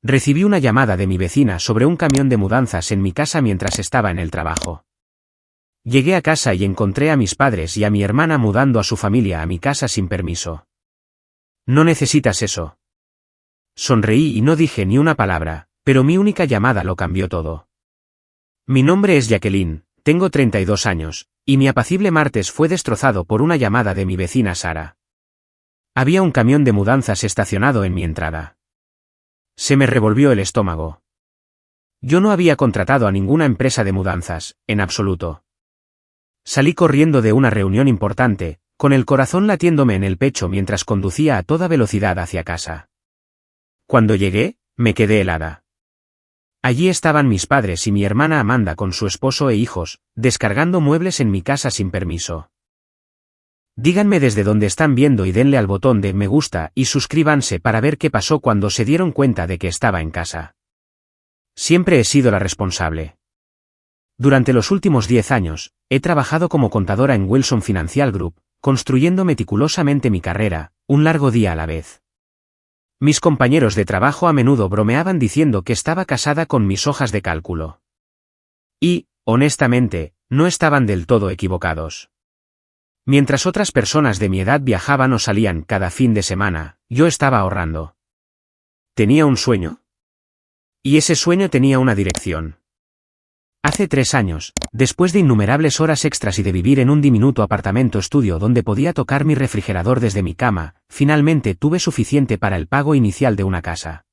Recibí una llamada de mi vecina sobre un camión de mudanzas en mi casa mientras estaba en el trabajo. Llegué a casa y encontré a mis padres y a mi hermana mudando a su familia a mi casa sin permiso. No necesitas eso. Sonreí y no dije ni una palabra, pero mi única llamada lo cambió todo. Mi nombre es Jacqueline, tengo 32 años, y mi apacible martes fue destrozado por una llamada de mi vecina Sara. Había un camión de mudanzas estacionado en mi entrada. Se me revolvió el estómago. Yo no había contratado a ninguna empresa de mudanzas, en absoluto. Salí corriendo de una reunión importante, con el corazón latiéndome en el pecho mientras conducía a toda velocidad hacia casa. Cuando llegué, me quedé helada. Allí estaban mis padres y mi hermana Amanda con su esposo e hijos, descargando muebles en mi casa sin permiso. Díganme desde dónde están viendo y denle al botón de me gusta y suscríbanse para ver qué pasó cuando se dieron cuenta de que estaba en casa. Siempre he sido la responsable. Durante los últimos 10 años, he trabajado como contadora en Wilson Financial Group, construyendo meticulosamente mi carrera, un largo día a la vez. Mis compañeros de trabajo a menudo bromeaban diciendo que estaba casada con mis hojas de cálculo. Y, honestamente, no estaban del todo equivocados. Mientras otras personas de mi edad viajaban o salían cada fin de semana, yo estaba ahorrando. Tenía un sueño. Y ese sueño tenía una dirección. Hace 3 años, después de innumerables horas extras y de vivir en un diminuto apartamento estudio donde podía tocar mi refrigerador desde mi cama, finalmente tuve suficiente para el pago inicial de una casa.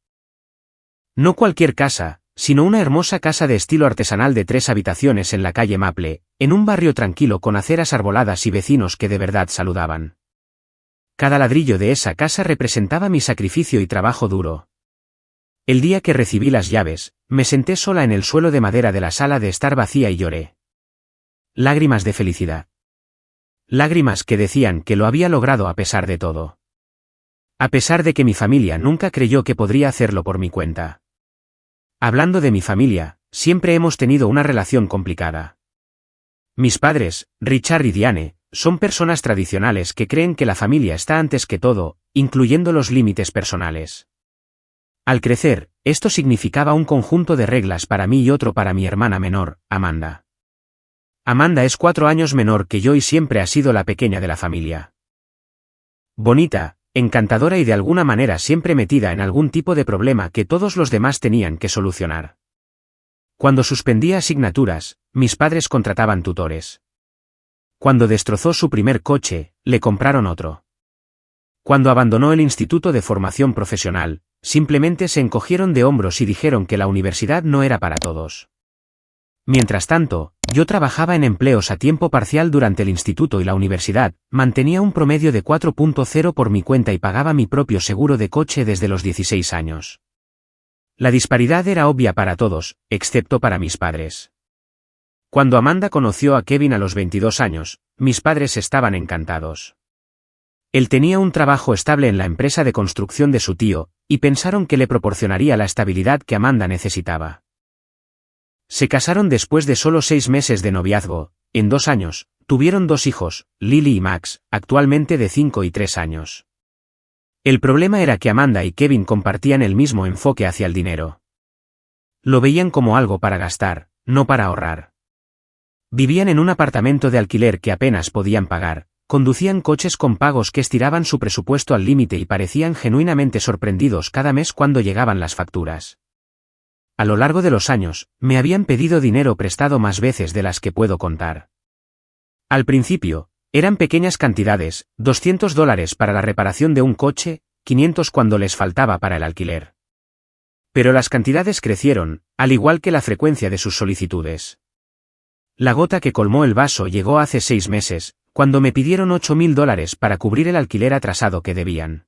No cualquier casa, sino una hermosa casa de estilo artesanal de 3 habitaciones en la calle Maple, en un barrio tranquilo con aceras arboladas y vecinos que de verdad saludaban. Cada ladrillo de esa casa representaba mi sacrificio y trabajo duro. El día que recibí las llaves, me senté sola en el suelo de madera de la sala de estar vacía y lloré. Lágrimas de felicidad. Lágrimas que decían que lo había logrado a pesar de todo. A pesar de que mi familia nunca creyó que podría hacerlo por mi cuenta. Hablando de mi familia, siempre hemos tenido una relación complicada. Mis padres, Richard y Diane, son personas tradicionales que creen que la familia está antes que todo, incluyendo los límites personales. Al crecer, esto significaba un conjunto de reglas para mí y otro para mi hermana menor, Amanda. Amanda es 4 años menor que yo y siempre ha sido la pequeña de la familia. Bonita, encantadora y de alguna manera siempre metida en algún tipo de problema que todos los demás tenían que solucionar. Cuando suspendía asignaturas, mis padres contrataban tutores. Cuando destrozó su primer coche, le compraron otro. Cuando abandonó el instituto de formación profesional, simplemente se encogieron de hombros y dijeron que la universidad no era para todos. Mientras tanto, yo trabajaba en empleos a tiempo parcial durante el instituto y la universidad, mantenía un promedio de 4.0 por mi cuenta y pagaba mi propio seguro de coche desde los 16 años. La disparidad era obvia para todos, excepto para mis padres. Cuando Amanda conoció a Kevin a los 22 años, mis padres estaban encantados. Él tenía un trabajo estable en la empresa de construcción de su tío, y pensaron que le proporcionaría la estabilidad que Amanda necesitaba. Se casaron después de solo 6 meses de noviazgo. En 2 años, tuvieron 2 hijos, Lily y Max, actualmente de 5 y 3 años. El problema era que Amanda y Kevin compartían el mismo enfoque hacia el dinero. Lo veían como algo para gastar, no para ahorrar. Vivían en un apartamento de alquiler que apenas podían pagar, conducían coches con pagos que estiraban su presupuesto al límite y parecían genuinamente sorprendidos cada mes cuando llegaban las facturas. A lo largo de los años, me habían pedido dinero prestado más veces de las que puedo contar. Al principio, eran pequeñas cantidades, $200 para la reparación de un coche, 500 cuando les faltaba para el alquiler. Pero las cantidades crecieron, al igual que la frecuencia de sus solicitudes. La gota que colmó el vaso llegó hace 6 meses, cuando me pidieron $8.000 para cubrir el alquiler atrasado que debían.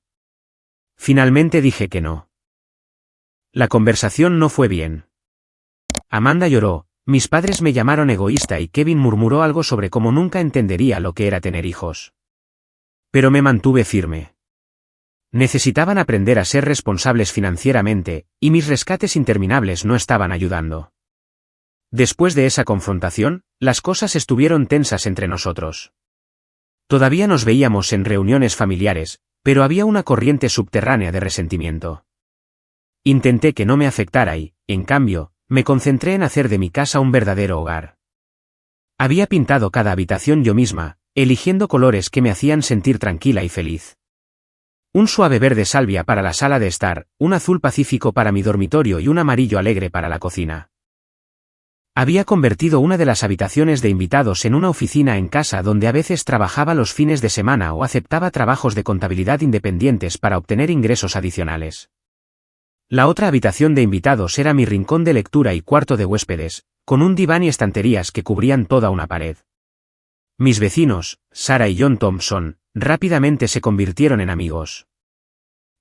Finalmente dije que no. La conversación no fue bien. Amanda lloró, mis padres me llamaron egoísta y Kevin murmuró algo sobre cómo nunca entendería lo que era tener hijos. Pero me mantuve firme. Necesitaban aprender a ser responsables financieramente, y mis rescates interminables no estaban ayudando. Después de esa confrontación, las cosas estuvieron tensas entre nosotros. Todavía nos veíamos en reuniones familiares, pero había una corriente subterránea de resentimiento. Intenté que no me afectara y, en cambio, me concentré en hacer de mi casa un verdadero hogar. Había pintado cada habitación yo misma, eligiendo colores que me hacían sentir tranquila y feliz. Un suave verde salvia para la sala de estar, un azul pacífico para mi dormitorio y un amarillo alegre para la cocina. Había convertido una de las habitaciones de invitados en una oficina en casa donde a veces trabajaba los fines de semana o aceptaba trabajos de contabilidad independientes para obtener ingresos adicionales. La otra habitación de invitados era mi rincón de lectura y cuarto de huéspedes, con un diván y estanterías que cubrían toda una pared. Mis vecinos, Sarah y John Thompson, rápidamente se convirtieron en amigos.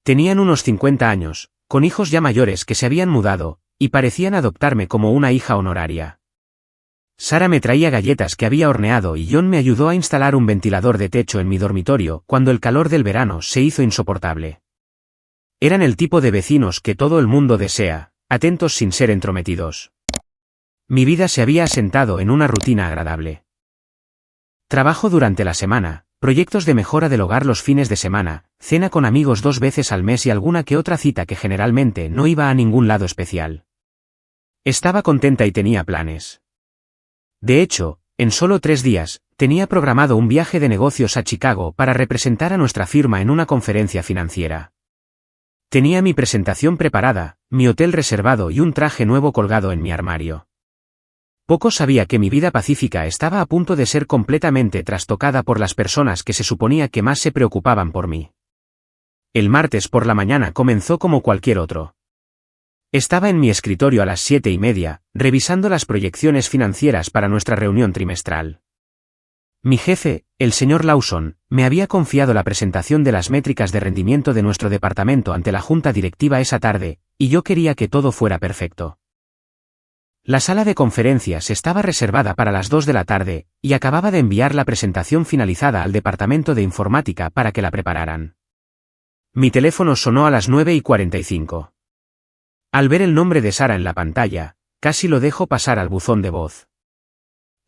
Tenían unos 50 años, con hijos ya mayores que se habían mudado, y parecían adoptarme como una hija honoraria. Sarah me traía galletas que había horneado y John me ayudó a instalar un ventilador de techo en mi dormitorio cuando el calor del verano se hizo insoportable. Eran el tipo de vecinos que todo el mundo desea, atentos sin ser entrometidos. Mi vida se había asentado en una rutina agradable. Trabajo durante la semana, proyectos de mejora del hogar los fines de semana, cena con amigos 2 veces al mes y alguna que otra cita que generalmente no iba a ningún lado especial. Estaba contenta y tenía planes. De hecho, en solo 3 días, tenía programado un viaje de negocios a Chicago para representar a nuestra firma en una conferencia financiera. Tenía mi presentación preparada, mi hotel reservado y un traje nuevo colgado en mi armario. Poco sabía que mi vida pacífica estaba a punto de ser completamente trastocada por las personas que se suponía que más se preocupaban por mí. El martes por la mañana comenzó como cualquier otro. Estaba en mi escritorio a las 7:30, revisando las proyecciones financieras para nuestra reunión trimestral. Mi jefe, el señor Lawson, me había confiado la presentación de las métricas de rendimiento de nuestro departamento ante la junta directiva esa tarde, y yo quería que todo fuera perfecto. La sala de conferencias estaba reservada para las 2 de la tarde, y acababa de enviar la presentación finalizada al departamento de informática para que la prepararan. Mi teléfono sonó a las 9:45. Al ver el nombre de Sarah en la pantalla, casi lo dejo pasar al buzón de voz.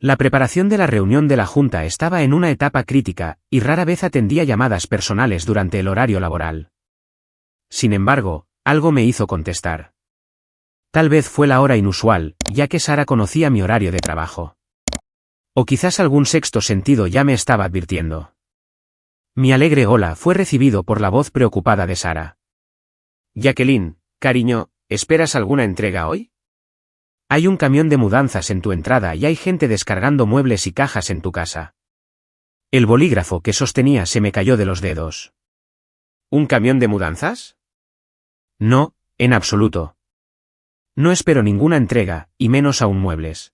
La preparación de la reunión de la junta estaba en una etapa crítica, y rara vez atendía llamadas personales durante el horario laboral. Sin embargo, algo me hizo contestar. Tal vez fue la hora inusual, ya que Sarah conocía mi horario de trabajo. O quizás algún sexto sentido ya me estaba advirtiendo. Mi alegre hola fue recibido por la voz preocupada de Sarah. Jacqueline, cariño, ¿esperas alguna entrega hoy? Hay un camión de mudanzas en tu entrada y hay gente descargando muebles y cajas en tu casa. El bolígrafo que sostenía se me cayó de los dedos. ¿Un camión de mudanzas? No, en absoluto. No espero ninguna entrega, y menos aún muebles.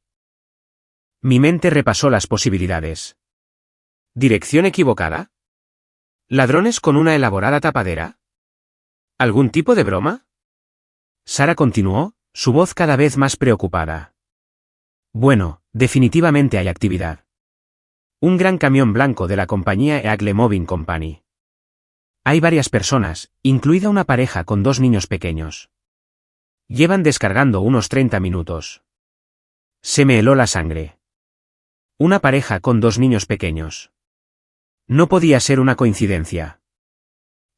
Mi mente repasó las posibilidades. ¿Dirección equivocada? ¿Ladrones con una elaborada tapadera? ¿Algún tipo de broma? Sarah continuó, su voz cada vez más preocupada. Bueno, definitivamente hay actividad. Un gran camión blanco de la compañía Eagle Moving Company. Hay varias personas, incluida una pareja con 2 niños pequeños. Llevan descargando unos 30 minutos. Se me heló la sangre. Una pareja con 2 niños pequeños. No podía ser una coincidencia.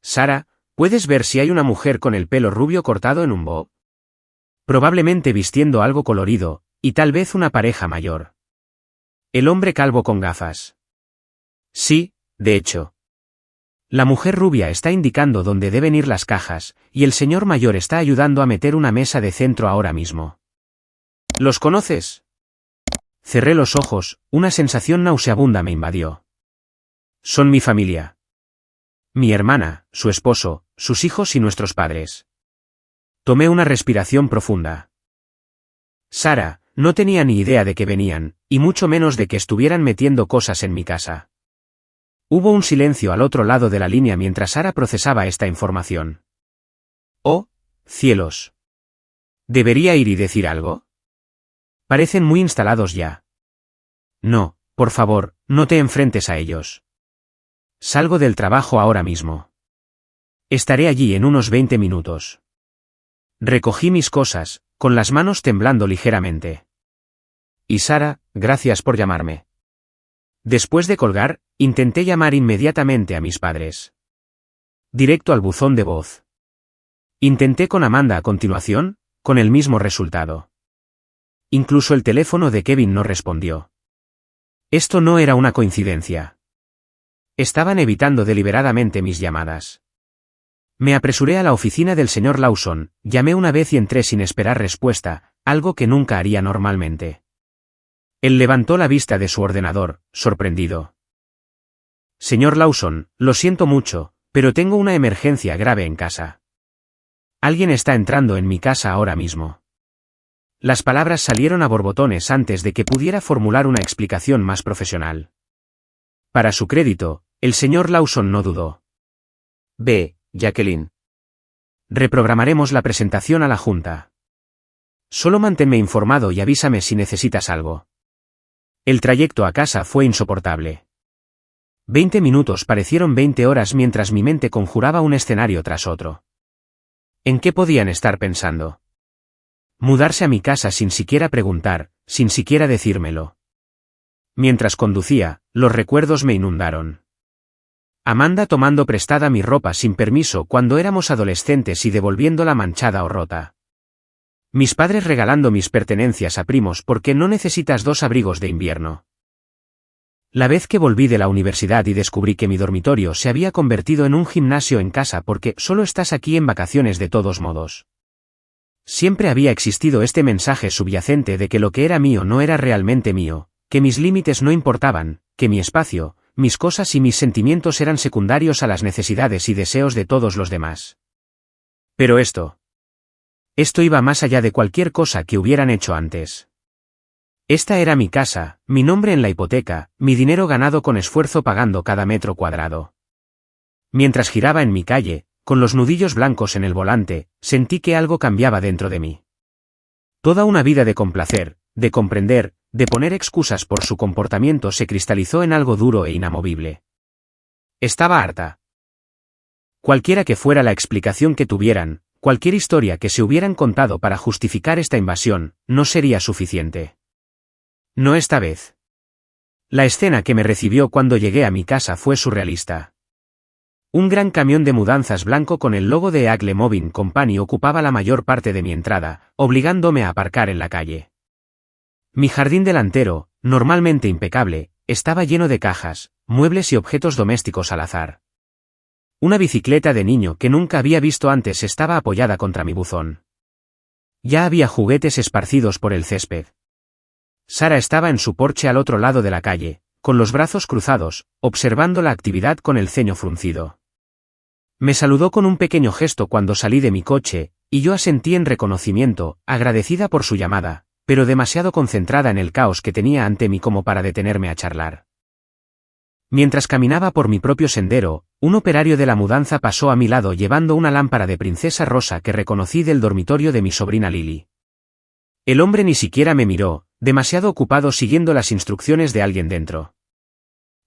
Sarah, ¿puedes ver si hay una mujer con el pelo rubio cortado en un bob? Probablemente vistiendo algo colorido, y tal vez una pareja mayor. El hombre calvo con gafas. Sí, de hecho. La mujer rubia está indicando dónde deben ir las cajas, y el señor mayor está ayudando a meter una mesa de centro ahora mismo. ¿Los conoces? Cerré los ojos, una sensación nauseabunda me invadió. Son mi familia. Mi hermana, su esposo, sus hijos y nuestros padres. Tomé una respiración profunda. Sarah, no tenía ni idea de que venían, y mucho menos de que estuvieran metiendo cosas en mi casa. Hubo un silencio al otro lado de la línea mientras Sarah procesaba esta información. Oh, cielos. ¿Debería ir y decir algo? Parecen muy instalados ya. No, por favor, no te enfrentes a ellos. Salgo del trabajo ahora mismo. Estaré allí en unos 20 minutos. Recogí mis cosas, con las manos temblando ligeramente. Y Sarah, gracias por llamarme. Después de colgar, intenté llamar inmediatamente a mis padres. Directo al buzón de voz. Intenté con Amanda a continuación, con el mismo resultado. Incluso el teléfono de Kevin no respondió. Esto no era una coincidencia. Estaban evitando deliberadamente mis llamadas. Me apresuré a la oficina del señor Lawson, llamé una vez y entré sin esperar respuesta, algo que nunca haría normalmente. Él levantó la vista de su ordenador, sorprendido. Señor Lawson, lo siento mucho, pero tengo una emergencia grave en casa. Alguien está entrando en mi casa ahora mismo. Las palabras salieron a borbotones antes de que pudiera formular una explicación más profesional. Para su crédito, el señor Lawson no dudó. Ve, Jacqueline. Reprogramaremos la presentación a la junta. Solo manténme informado y avísame si necesitas algo. El trayecto a casa fue insoportable. 20 minutos parecieron 20 horas mientras mi mente conjuraba un escenario tras otro. ¿En qué podían estar pensando? Mudarse a mi casa sin siquiera preguntar, sin siquiera decírmelo. Mientras conducía, los recuerdos me inundaron. Amanda tomando prestada mi ropa sin permiso cuando éramos adolescentes y devolviéndola manchada o rota. Mis padres regalando mis pertenencias a primos porque no necesitas 2 abrigos de invierno. La vez que volví de la universidad y descubrí que mi dormitorio se había convertido en un gimnasio en casa porque solo estás aquí en vacaciones de todos modos. Siempre había existido este mensaje subyacente de que lo que era mío no era realmente mío, que mis límites no importaban, que mi espacio, mis cosas y mis sentimientos eran secundarios a las necesidades y deseos de todos los demás. Pero esto iba más allá de cualquier cosa que hubieran hecho antes. Esta era mi casa, mi nombre en la hipoteca, mi dinero ganado con esfuerzo pagando cada metro cuadrado. Mientras giraba en mi calle, con los nudillos blancos en el volante, sentí que algo cambiaba dentro de mí. Toda una vida de complacer, de comprender, de poner excusas por su comportamiento se cristalizó en algo duro e inamovible. Estaba harta. Cualquiera que fuera la explicación que tuvieran, cualquier historia que se hubieran contado para justificar esta invasión, no sería suficiente. No esta vez. La escena que me recibió cuando llegué a mi casa fue surrealista. Un gran camión de mudanzas blanco con el logo de Agle Moving Company ocupaba la mayor parte de mi entrada, obligándome a aparcar en la calle. Mi jardín delantero, normalmente impecable, estaba lleno de cajas, muebles y objetos domésticos al azar. Una bicicleta de niño que nunca había visto antes estaba apoyada contra mi buzón. Ya había juguetes esparcidos por el césped. Sara estaba en su porche al otro lado de la calle, con los brazos cruzados, observando la actividad con el ceño fruncido. Me saludó con un pequeño gesto cuando salí de mi coche, y yo asentí en reconocimiento, agradecida por su llamada, pero demasiado concentrada en el caos que tenía ante mí como para detenerme a charlar. Mientras caminaba por mi propio sendero, un operario de la mudanza pasó a mi lado llevando una lámpara de princesa rosa que reconocí del dormitorio de mi sobrina Lily. El hombre ni siquiera me miró, demasiado ocupado siguiendo las instrucciones de alguien dentro.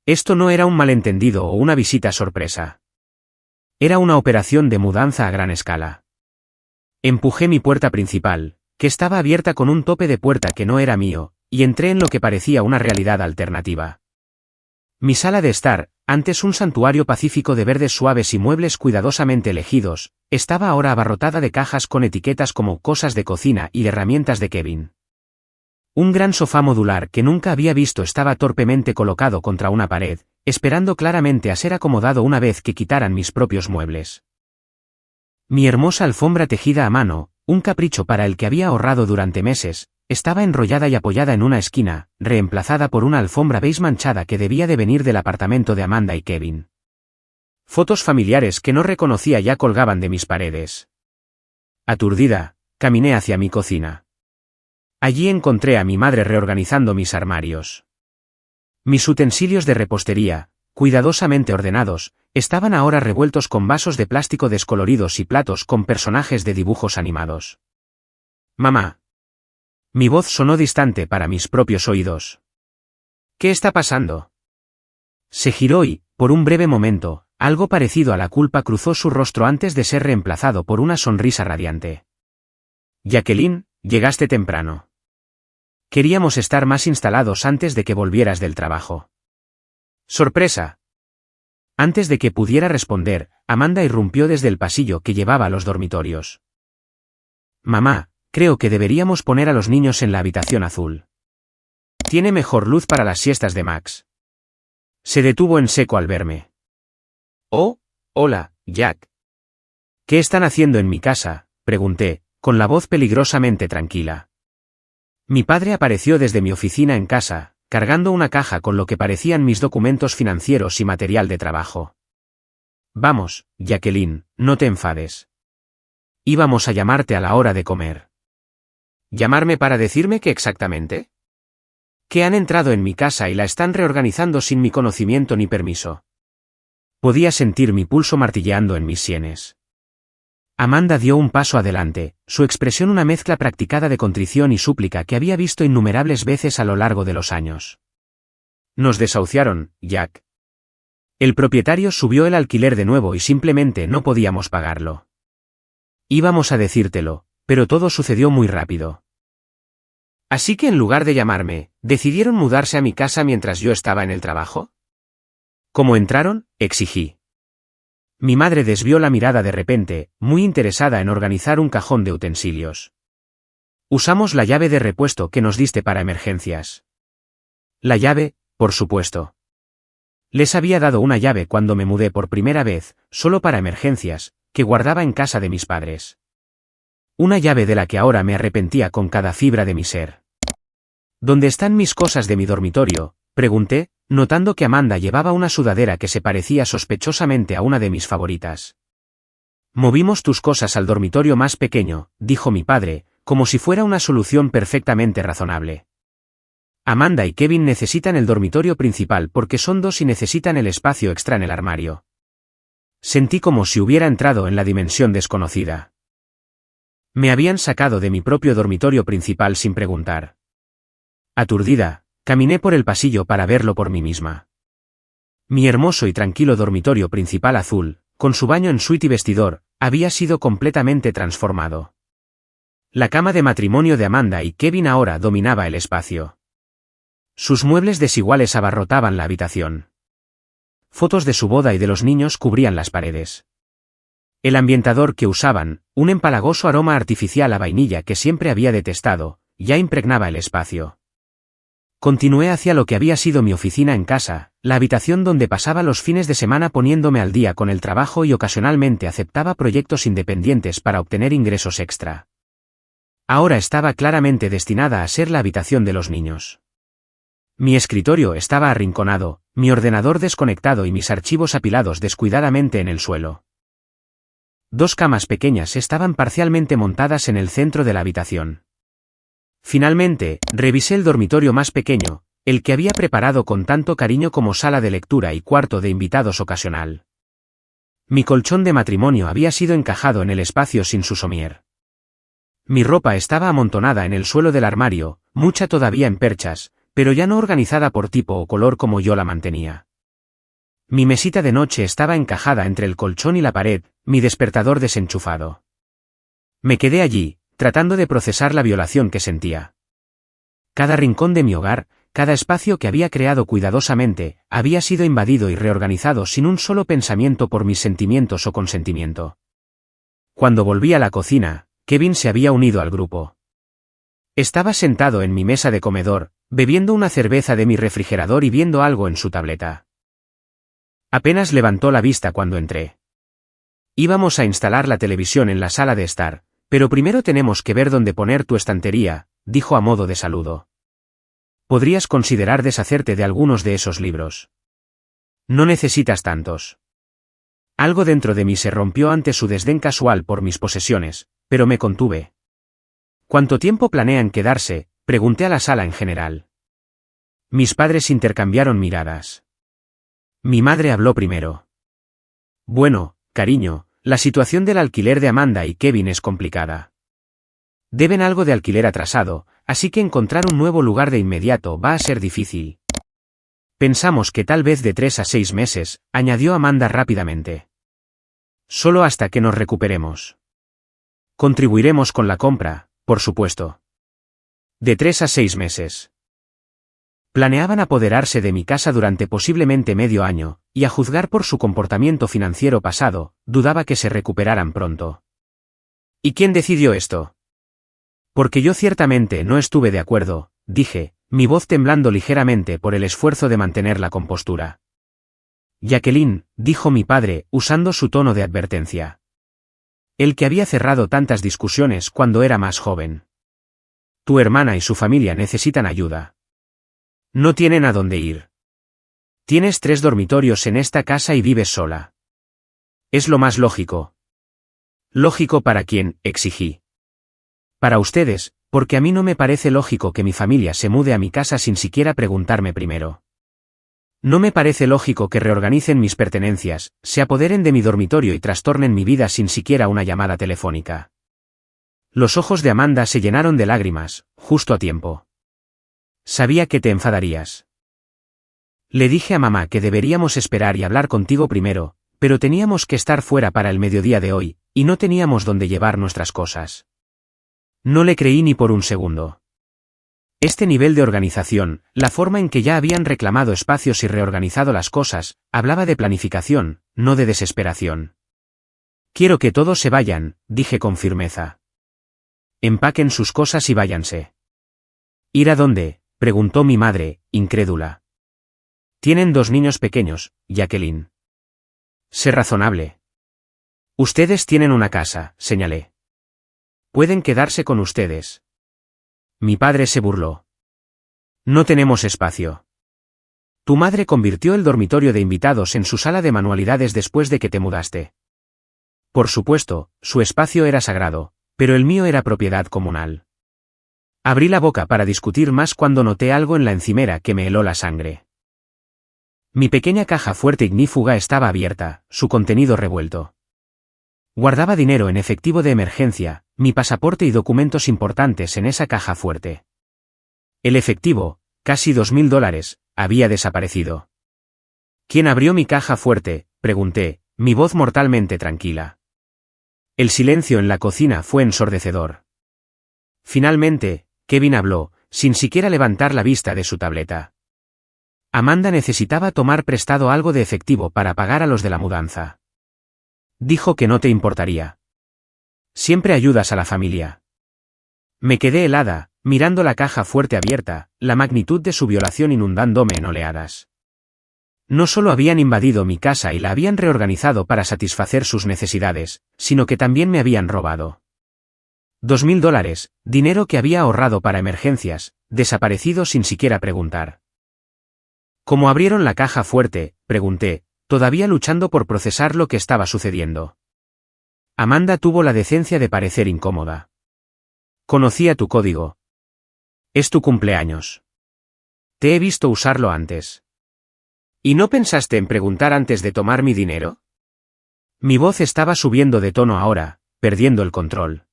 Esto no era un malentendido o una visita sorpresa. Era una operación de mudanza a gran escala. Empujé mi puerta principal, que estaba abierta con un tope de puerta que no era mío, y entré en lo que parecía una realidad alternativa. Mi sala de estar, antes un santuario pacífico de verdes suaves y muebles cuidadosamente elegidos, estaba ahora abarrotada de cajas con etiquetas como cosas de cocina y herramientas de Kevin. Un gran sofá modular que nunca había visto estaba torpemente colocado contra una pared, esperando claramente a ser acomodado una vez que quitaran mis propios muebles. Mi hermosa alfombra tejida a mano, un capricho para el que había ahorrado durante meses, estaba enrollada y apoyada en una esquina, reemplazada por una alfombra beige manchada que debía de venir del apartamento de Amanda y Kevin. Fotos familiares que no reconocía ya colgaban de mis paredes. Aturdida, caminé hacia mi cocina. Allí encontré a mi madre reorganizando mis armarios. Mis utensilios de repostería, cuidadosamente ordenados, estaban ahora revueltos con vasos de plástico descoloridos y platos con personajes de dibujos animados. «Mamá». Mi voz sonó distante para mis propios oídos. «¿Qué está pasando?». Se giró y, por un breve momento, algo parecido a la culpa cruzó su rostro antes de ser reemplazado por una sonrisa radiante. «Jacqueline, llegaste temprano. Queríamos estar más instalados antes de que volvieras del trabajo». «Sorpresa». Antes de que pudiera responder, Amanda irrumpió desde el pasillo que llevaba a los dormitorios. Mamá, creo que deberíamos poner a los niños en la habitación azul. Tiene mejor luz para las siestas de Max. Se detuvo en seco al verme. Oh, hola, Jack. ¿Qué están haciendo en mi casa?, pregunté, con la voz peligrosamente tranquila. Mi padre apareció desde mi oficina en casa, cargando una caja con lo que parecían mis documentos financieros y material de trabajo. Vamos, Jacqueline, no te enfades. Íbamos a llamarte a la hora de comer. ¿Llamarme para decirme qué exactamente? Que han entrado en mi casa y la están reorganizando sin mi conocimiento ni permiso. Podía sentir mi pulso martilleando en mis sienes. Amanda dio un paso adelante, su expresión una mezcla practicada de contrición y súplica que había visto innumerables veces a lo largo de los años. Nos desahuciaron, Jack. El propietario subió el alquiler de nuevo y simplemente no podíamos pagarlo. Íbamos a decírtelo, pero todo sucedió muy rápido. Así que en lugar de llamarme, ¿decidieron mudarse a mi casa mientras yo estaba en el trabajo? ¿Cómo entraron?, exigí. Mi madre desvió la mirada de repente, muy interesada en organizar un cajón de utensilios. Usamos la llave de repuesto que nos diste para emergencias. La llave, por supuesto. Les había dado una llave cuando me mudé por primera vez, solo para emergencias, que guardaba en casa de mis padres. Una llave de la que ahora me arrepentía con cada fibra de mi ser. ¿Dónde están mis cosas de mi dormitorio?, pregunté, notando que Amanda llevaba una sudadera que se parecía sospechosamente a una de mis favoritas. Movimos tus cosas al dormitorio más pequeño, dijo mi padre, como si fuera una solución perfectamente razonable. Amanda y Kevin necesitan el dormitorio principal porque son dos y necesitan el espacio extra en el armario. Sentí como si hubiera entrado en la dimensión desconocida. Me habían sacado de mi propio dormitorio principal sin preguntar. Aturdida, caminé por el pasillo para verlo por mí misma. Mi hermoso y tranquilo dormitorio principal azul, con su baño en suite y vestidor, había sido completamente transformado. La cama de matrimonio de Amanda y Kevin ahora dominaba el espacio. Sus muebles desiguales abarrotaban la habitación. Fotos de su boda y de los niños cubrían las paredes. El ambientador que usaban, un empalagoso aroma artificial a vainilla que siempre había detestado, ya impregnaba el espacio. Continué hacia lo que había sido mi oficina en casa, la habitación donde pasaba los fines de semana poniéndome al día con el trabajo y ocasionalmente aceptaba proyectos independientes para obtener ingresos extra. Ahora estaba claramente destinada a ser la habitación de los niños. Mi escritorio estaba arrinconado, mi ordenador desconectado y mis archivos apilados descuidadamente en el suelo. Dos camas pequeñas estaban parcialmente montadas en el centro de la habitación. Finalmente, revisé el dormitorio más pequeño, el que había preparado con tanto cariño como sala de lectura y cuarto de invitados ocasional. Mi colchón de matrimonio había sido encajado en el espacio sin su somier. Mi ropa estaba amontonada en el suelo del armario, mucha todavía en perchas, pero ya no organizada por tipo o color como yo la mantenía. Mi mesita de noche estaba encajada entre el colchón y la pared, mi despertador desenchufado. Me quedé allí, tratando de procesar la violación que sentía. Cada rincón de mi hogar, cada espacio que había creado cuidadosamente, había sido invadido y reorganizado sin un solo pensamiento por mis sentimientos o consentimiento. Cuando volví a la cocina, Kevin se había unido al grupo. Estaba sentado en mi mesa de comedor, bebiendo una cerveza de mi refrigerador y viendo algo en su tableta. Apenas levantó la vista cuando entré. Íbamos a instalar la televisión en la sala de estar, pero primero tenemos que ver dónde poner tu estantería, dijo a modo de saludo. Podrías considerar deshacerte de algunos de esos libros. No necesitas tantos. Algo dentro de mí se rompió ante su desdén casual por mis posesiones, pero me contuve. ¿Cuánto tiempo planean quedarse?, pregunté a la sala en general. Mis padres intercambiaron miradas. Mi madre habló primero. Bueno, cariño, la situación del alquiler de Amanda y Kevin es complicada. Deben algo de alquiler atrasado, así que encontrar un nuevo lugar de inmediato va a ser difícil. Pensamos que tal vez de 3 a 6 meses, añadió Amanda rápidamente. Solo hasta que nos recuperemos. Contribuiremos con la compra, por supuesto. De 3 a 6 meses. Planeaban apoderarse de mi casa durante posiblemente medio año, y a juzgar por su comportamiento financiero pasado, dudaba que se recuperaran pronto. ¿Y quién decidió esto? Porque yo ciertamente no estuve de acuerdo, dije, mi voz temblando ligeramente por el esfuerzo de mantener la compostura. Jacqueline, dijo mi padre, usando su tono de advertencia. El que había cerrado tantas discusiones cuando era más joven. Tu hermana y su familia necesitan ayuda. No tienen a dónde ir. Tienes 3 dormitorios en esta casa y vives sola. Es lo más lógico. Lógico para quién, exigí. Para ustedes, porque a mí no me parece lógico que mi familia se mude a mi casa sin siquiera preguntarme primero. No me parece lógico que reorganicen mis pertenencias, se apoderen de mi dormitorio y trastornen mi vida sin siquiera una llamada telefónica. Los ojos de Amanda se llenaron de lágrimas, justo a tiempo. Sabía que te enfadarías. Le dije a mamá que deberíamos esperar y hablar contigo primero, pero teníamos que estar fuera para el mediodía de hoy, y no teníamos dónde llevar nuestras cosas. No le creí ni por un segundo. Este nivel de organización, la forma en que ya habían reclamado espacios y reorganizado las cosas, hablaba de planificación, no de desesperación. Quiero que todos se vayan, dije con firmeza. Empaquen sus cosas y váyanse. ¿Ir a dónde?, preguntó mi madre, incrédula. Tienen 2 niños pequeños, Jacqueline. Sé razonable. Ustedes tienen una casa, señalé. Pueden quedarse con ustedes. Mi padre se burló. No tenemos espacio. Tu madre convirtió el dormitorio de invitados en su sala de manualidades después de que te mudaste. Por supuesto, su espacio era sagrado, pero el mío era propiedad comunal. Abrí la boca para discutir más cuando noté algo en la encimera que me heló la sangre. Mi pequeña caja fuerte ignífuga estaba abierta, su contenido revuelto. Guardaba dinero en efectivo de emergencia, mi pasaporte y documentos importantes en esa caja fuerte. El efectivo, casi $2.000, había desaparecido. ¿Quién abrió mi caja fuerte?, pregunté, mi voz mortalmente tranquila. El silencio en la cocina fue ensordecedor. Finalmente, Kevin habló, sin siquiera levantar la vista de su tableta. Amanda necesitaba tomar prestado algo de efectivo para pagar a los de la mudanza. Dijo que no te importaría. Siempre ayudas a la familia. Me quedé helada, mirando la caja fuerte abierta, la magnitud de su violación inundándome en oleadas. No solo habían invadido mi casa y la habían reorganizado para satisfacer sus necesidades, sino que también me habían robado. $2.000, dinero que había ahorrado para emergencias, desaparecido sin siquiera preguntar. ¿Cómo abrieron la caja fuerte?, pregunté, todavía luchando por procesar lo que estaba sucediendo. Amanda tuvo la decencia de parecer incómoda. Conocía tu código. Es tu cumpleaños. Te he visto usarlo antes. ¿Y no pensaste en preguntar antes de tomar mi dinero? Mi voz estaba subiendo de tono ahora, perdiendo el control.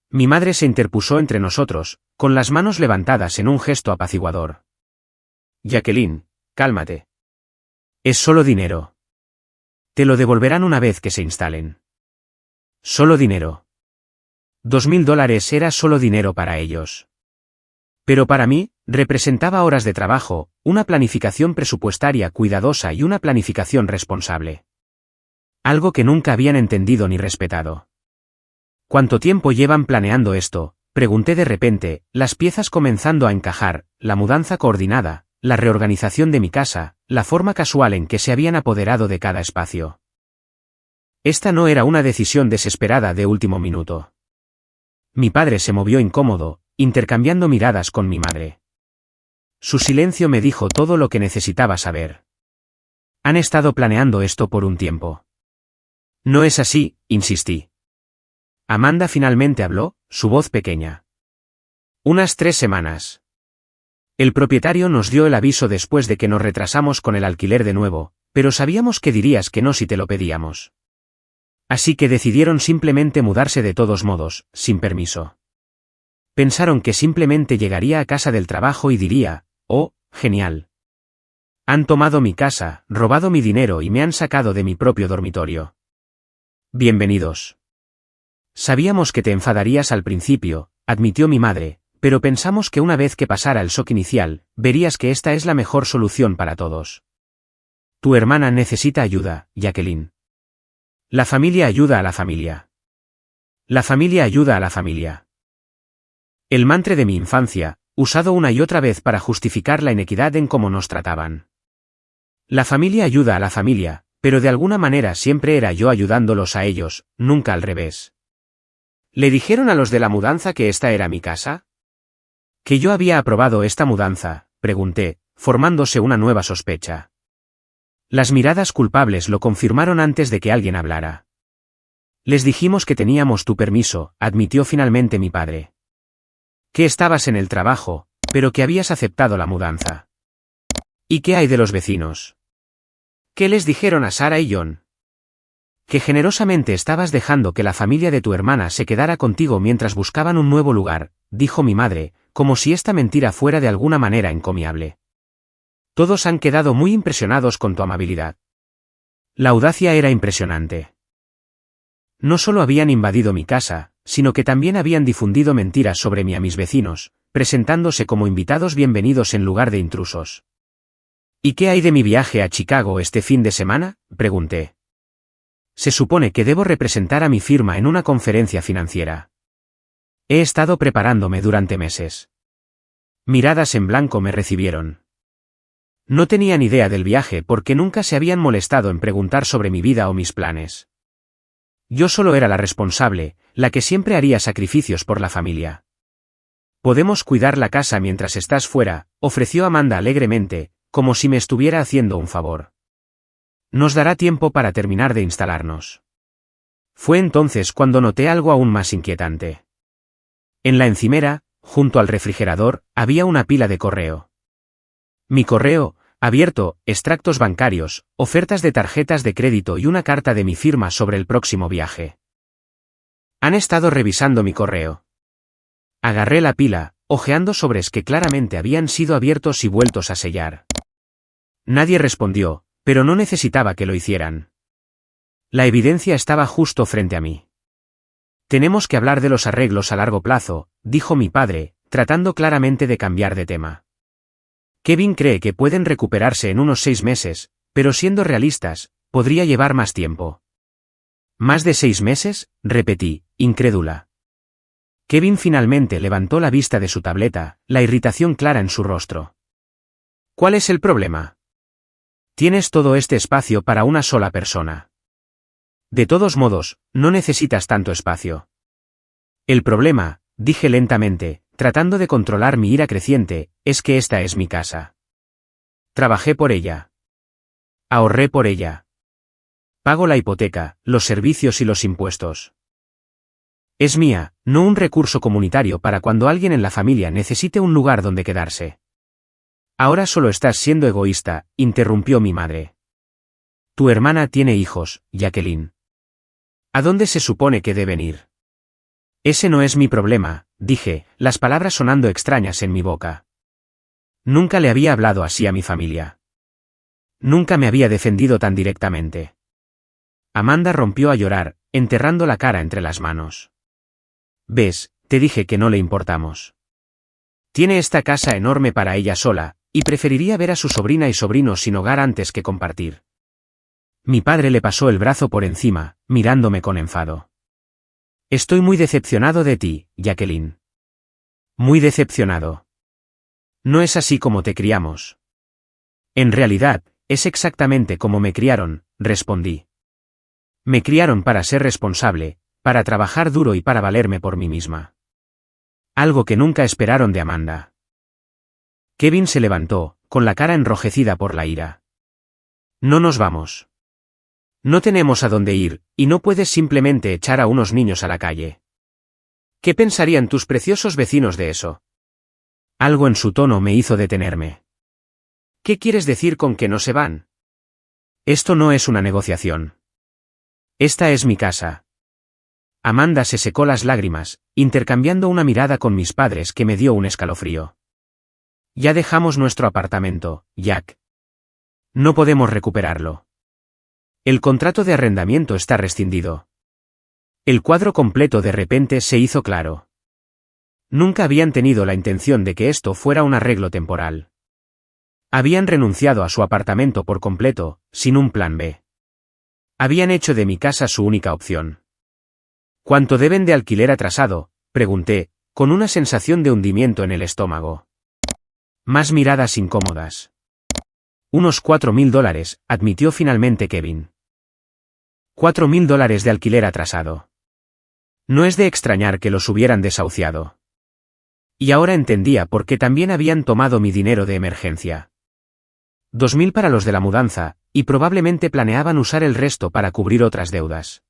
Mi madre se interpuso entre nosotros, con las manos levantadas en un gesto apaciguador. Jacqueline, cálmate. Es solo dinero. Te lo devolverán una vez que se instalen. Solo dinero. $2.000 era solo dinero para ellos. Pero para mí, representaba horas de trabajo, una planificación presupuestaria cuidadosa y una planificación responsable. Algo que nunca habían entendido ni respetado. ¿Cuánto tiempo llevan planeando esto?, pregunté de repente, las piezas comenzando a encajar, la mudanza coordinada, la reorganización de mi casa, la forma casual en que se habían apoderado de cada espacio. Esta no era una decisión desesperada de último minuto. Mi padre se movió incómodo, intercambiando miradas con mi madre. Su silencio me dijo todo lo que necesitaba saber. Han estado planeando esto por un tiempo. No es así, insistí. Amanda finalmente habló, su voz pequeña. Unas 3 semanas. El propietario nos dio el aviso después de que nos retrasamos con el alquiler de nuevo, pero sabíamos que dirías que no si te lo pedíamos. Así que decidieron simplemente mudarse de todos modos, sin permiso. Pensaron que simplemente llegaría a casa del trabajo y diría, oh, genial. Han tomado mi casa, robado mi dinero y me han sacado de mi propio dormitorio. Bienvenidos. Sabíamos que te enfadarías al principio, admitió mi madre, pero pensamos que una vez que pasara el shock inicial, verías que esta es la mejor solución para todos. Tu hermana necesita ayuda, Jacqueline. La familia ayuda a la familia. La familia ayuda a la familia. El mantra de mi infancia, usado una y otra vez para justificar la inequidad en cómo nos trataban. La familia ayuda a la familia, pero de alguna manera siempre era yo ayudándolos a ellos, nunca al revés. ¿Le dijeron a los de la mudanza que esta era mi casa? ¿Que yo había aprobado esta mudanza?, pregunté, formándose una nueva sospecha. Las miradas culpables lo confirmaron antes de que alguien hablara. Les dijimos que teníamos tu permiso, admitió finalmente mi padre. Que estabas en el trabajo, pero que habías aceptado la mudanza. ¿Y qué hay de los vecinos? ¿Qué les dijeron a Sara y John? Que generosamente estabas dejando que la familia de tu hermana se quedara contigo mientras buscaban un nuevo lugar, dijo mi madre, como si esta mentira fuera de alguna manera encomiable. Todos han quedado muy impresionados con tu amabilidad. La audacia era impresionante. No solo habían invadido mi casa, sino que también habían difundido mentiras sobre mí a mis vecinos, presentándose como invitados bienvenidos en lugar de intrusos. ¿Y qué hay de mi viaje a Chicago este fin de semana?, pregunté. Se supone que debo representar a mi firma en una conferencia financiera. He estado preparándome durante meses. Miradas en blanco me recibieron. No tenían idea del viaje porque nunca se habían molestado en preguntar sobre mi vida o mis planes. Yo solo era la responsable, la que siempre haría sacrificios por la familia. Podemos cuidar la casa mientras estás fuera, ofreció Amanda alegremente, como si me estuviera haciendo un favor. Nos dará tiempo para terminar de instalarnos. Fue entonces cuando noté algo aún más inquietante. En la encimera, junto al refrigerador, había una pila de correo. Mi correo, abierto, extractos bancarios, ofertas de tarjetas de crédito y una carta de mi firma sobre el próximo viaje. Han estado revisando mi correo. Agarré la pila, hojeando sobres que claramente habían sido abiertos y vueltos a sellar. Nadie respondió, pero no necesitaba que lo hicieran. La evidencia estaba justo frente a mí. Tenemos que hablar de los arreglos a largo plazo, dijo mi padre, tratando claramente de cambiar de tema. Kevin cree que pueden recuperarse en unos 6 meses, pero siendo realistas, podría llevar más tiempo. ¿Más de 6 meses?, repetí, incrédula. Kevin finalmente levantó la vista de su tableta, la irritación clara en su rostro. ¿Cuál es el problema? Tienes todo este espacio para una sola persona. De todos modos, no necesitas tanto espacio. El problema, dije lentamente, tratando de controlar mi ira creciente, es que esta es mi casa. Trabajé por ella. Ahorré por ella. Pago la hipoteca, los servicios y los impuestos. Es mía, no un recurso comunitario para cuando alguien en la familia necesite un lugar donde quedarse. Ahora solo estás siendo egoísta, interrumpió mi madre. Tu hermana tiene hijos, Jacqueline. ¿A dónde se supone que deben ir? Ese no es mi problema, dije, las palabras sonando extrañas en mi boca. Nunca le había hablado así a mi familia. Nunca me había defendido tan directamente. Amanda rompió a llorar, enterrando la cara entre las manos. ¿Ves? Te dije que no le importamos. Tiene esta casa enorme para ella sola, y preferiría ver a su sobrina y sobrino sin hogar antes que compartir. Mi padre le pasó el brazo por encima, mirándome con enfado. Estoy muy decepcionado de ti, Jacqueline. Muy decepcionado. No es así como te criamos. En realidad, es exactamente como me criaron, respondí. Me criaron para ser responsable, para trabajar duro y para valerme por mí misma. Algo que nunca esperaron de Amanda. Kevin se levantó, con la cara enrojecida por la ira. No nos vamos. No tenemos a dónde ir, y no puedes simplemente echar a unos niños a la calle. ¿Qué pensarían tus preciosos vecinos de eso? Algo en su tono me hizo detenerme. ¿Qué quieres decir con que no se van? Esto no es una negociación. Esta es mi casa. Amanda se secó las lágrimas, intercambiando una mirada con mis padres que me dio un escalofrío. Ya dejamos nuestro apartamento, Jack. No podemos recuperarlo. El contrato de arrendamiento está rescindido. El cuadro completo de repente se hizo claro. Nunca habían tenido la intención de que esto fuera un arreglo temporal. Habían renunciado a su apartamento por completo, sin un plan B. Habían hecho de mi casa su única opción. ¿Cuánto deben de alquiler atrasado?, pregunté, con una sensación de hundimiento en el estómago. Más miradas incómodas. Unos $4.000, admitió finalmente Kevin. $4.000 de alquiler atrasado. No es de extrañar que los hubieran desahuciado. Y ahora entendía por qué también habían tomado mi dinero de emergencia. 2.000 para los de la mudanza, y probablemente planeaban usar el resto para cubrir otras deudas.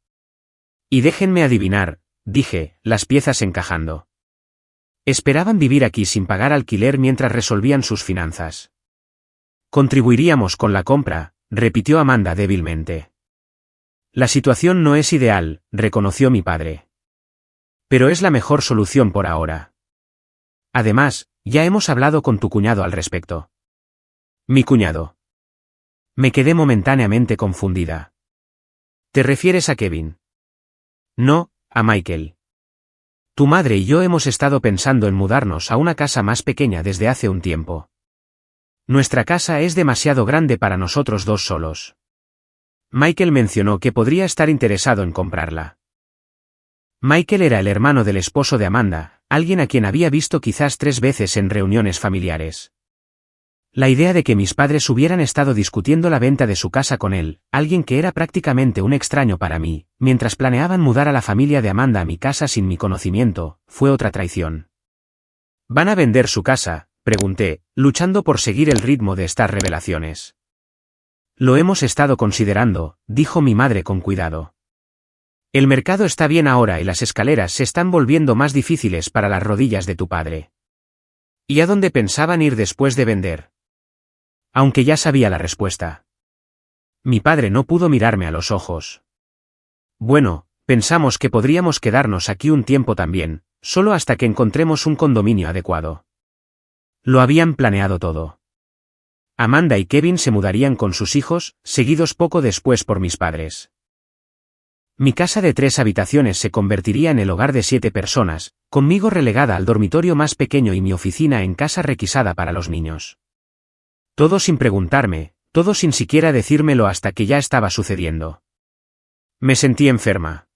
Y déjenme adivinar, dije, las piezas encajando. Esperaban vivir aquí sin pagar alquiler mientras resolvían sus finanzas. Contribuiríamos con la compra, repitió Amanda débilmente. La situación no es ideal, reconoció mi padre. Pero es la mejor solución por ahora. Además, ya hemos hablado con tu cuñado al respecto. Mi cuñado. Me quedé momentáneamente confundida. ¿Te refieres a Kevin? No, a Michael. Tu madre y yo hemos estado pensando en mudarnos a una casa más pequeña desde hace un tiempo. Nuestra casa es demasiado grande para nosotros dos solos. Michael mencionó que podría estar interesado en comprarla. Michael era el hermano del esposo de Amanda, alguien a quien había visto quizás 3 veces en reuniones familiares. La idea de que mis padres hubieran estado discutiendo la venta de su casa con él, alguien que era prácticamente un extraño para mí, mientras planeaban mudar a la familia de Amanda a mi casa sin mi conocimiento, fue otra traición. ¿Van a vender su casa?, pregunté, luchando por seguir el ritmo de estas revelaciones. Lo hemos estado considerando, dijo mi madre con cuidado. El mercado está bien ahora y las escaleras se están volviendo más difíciles para las rodillas de tu padre. ¿Y a dónde pensaban ir después de vender? Aunque ya sabía la respuesta. Mi padre no pudo mirarme a los ojos. Bueno, pensamos que podríamos quedarnos aquí un tiempo también, solo hasta que encontremos un condominio adecuado. Lo habían planeado todo. Amanda y Kevin se mudarían con sus hijos, seguidos poco después por mis padres. Mi casa de 3 habitaciones se convertiría en el hogar de 7 personas, conmigo relegada al dormitorio más pequeño y mi oficina en casa requisada para los niños. Todo sin preguntarme, todo sin siquiera decírmelo hasta que ya estaba sucediendo. Me sentí enferma.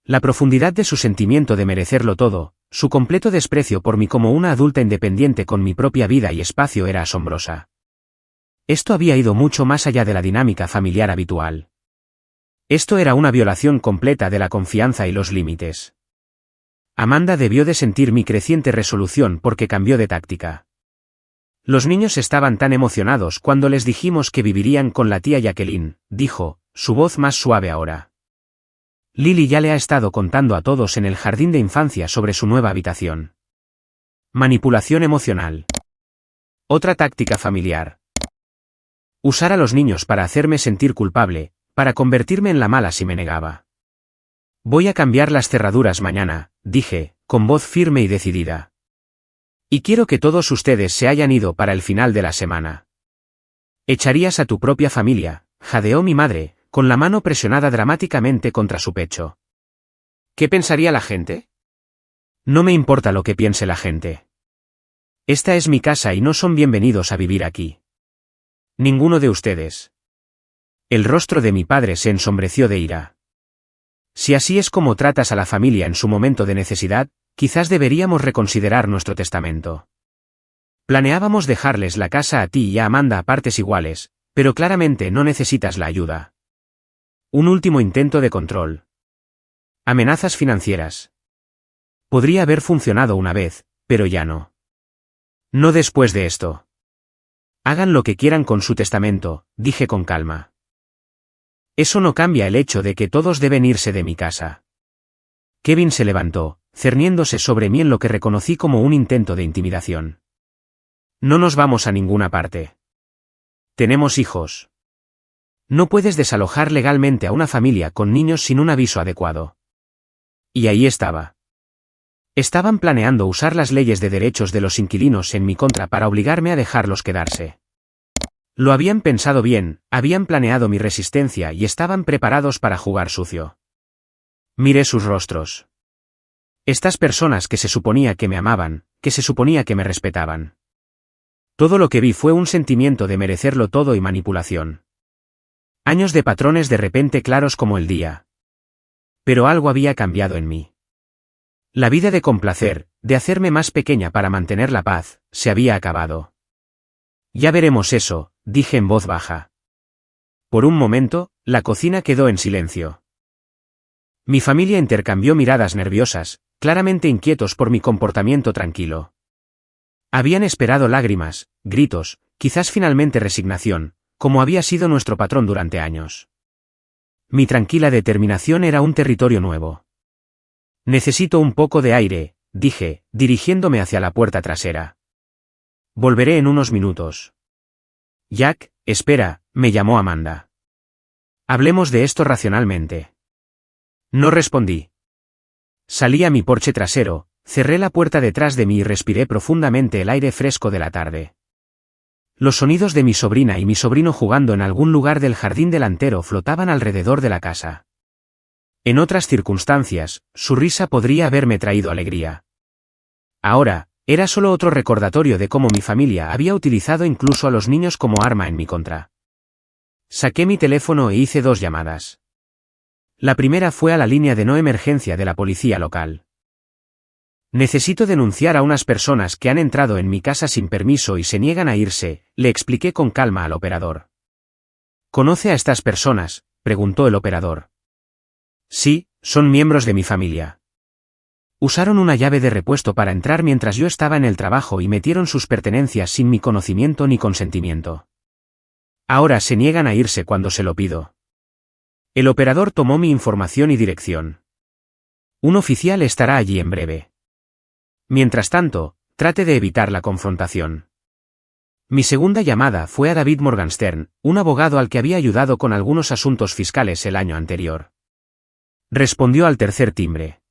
La profundidad de su sentimiento de merecerlo todo, su completo desprecio por mí como una adulta independiente con mi propia vida y espacio era asombrosa. Esto había ido mucho más allá de la dinámica familiar habitual. Esto era una violación completa de la confianza y los límites. Amanda debió de sentir mi creciente resolución porque cambió de táctica. Los niños estaban tan emocionados cuando les dijimos que vivirían con la tía Jacqueline, dijo, su voz más suave ahora. Lily ya le ha estado contando a todos en el jardín de infancia sobre su nueva habitación. Manipulación emocional. Otra táctica familiar. Usar a los niños para hacerme sentir culpable, para convertirme en la mala si me negaba. Voy a cambiar las cerraduras mañana, dije, con voz firme y decidida. Y quiero que todos ustedes se hayan ido para el final de la semana. Echarías a tu propia familia, jadeó mi madre, con la mano presionada dramáticamente contra su pecho. ¿Qué pensaría la gente? No me importa lo que piense la gente. Esta es mi casa y no son bienvenidos a vivir aquí. Ninguno de ustedes. El rostro de mi padre se ensombreció de ira. Si así es como tratas a la familia en su momento de necesidad, quizás deberíamos reconsiderar nuestro testamento. Planeábamos dejarles la casa a ti y a Amanda a partes iguales, pero claramente no necesitas la ayuda. Un último intento de control. Amenazas financieras. Podría haber funcionado una vez, pero ya no. No después de esto. Hagan lo que quieran con su testamento, dije con calma. Eso no cambia el hecho de que todos deben irse de mi casa. Kevin se levantó, cerniéndose sobre mí en lo que reconocí como un intento de intimidación. No nos vamos a ninguna parte. Tenemos hijos. No puedes desalojar legalmente a una familia con niños sin un aviso adecuado. Y ahí estaba. Estaban planeando usar las leyes de derechos de los inquilinos en mi contra para obligarme a dejarlos quedarse. Lo habían pensado bien, habían planeado mi resistencia y estaban preparados para jugar sucio. Miré sus rostros. Estas personas que se suponía que me amaban, que se suponía que me respetaban. Todo lo que vi fue un sentimiento de merecerlo todo y manipulación. Años de patrones de repente claros como el día. Pero algo había cambiado en mí. La vida de complacer, de hacerme más pequeña para mantener la paz, se había acabado. Ya veremos eso, dije en voz baja. Por un momento, la cocina quedó en silencio. Mi familia intercambió miradas nerviosas, claramente inquietos por mi comportamiento tranquilo. Habían esperado lágrimas, gritos, quizás finalmente resignación, como había sido nuestro patrón durante años. Mi tranquila determinación era un territorio nuevo. Necesito un poco de aire, dije, dirigiéndome hacia la puerta trasera. Volveré en unos minutos. Jack, espera, me llamó Amanda. Hablemos de esto racionalmente. No respondí. Salí a mi porche trasero, cerré la puerta detrás de mí y respiré profundamente el aire fresco de la tarde. Los sonidos de mi sobrina y mi sobrino jugando en algún lugar del jardín delantero flotaban alrededor de la casa. En otras circunstancias, su risa podría haberme traído alegría. Ahora, era solo otro recordatorio de cómo mi familia había utilizado incluso a los niños como arma en mi contra. Saqué mi teléfono e hice 2 llamadas. La primera fue a la línea de no emergencia de la policía local. Necesito denunciar a unas personas que han entrado en mi casa sin permiso y se niegan a irse, le expliqué con calma al operador. ¿Conoce a estas personas?, preguntó el operador. Sí, son miembros de mi familia. Usaron una llave de repuesto para entrar mientras yo estaba en el trabajo y metieron sus pertenencias sin mi conocimiento ni consentimiento. Ahora se niegan a irse cuando se lo pido. El operador tomó mi información y dirección. Un oficial estará allí en breve. Mientras tanto, trate de evitar la confrontación. Mi segunda llamada fue a David Morgenstern, un abogado al que había ayudado con algunos asuntos fiscales el año anterior. Respondió al tercer timbre.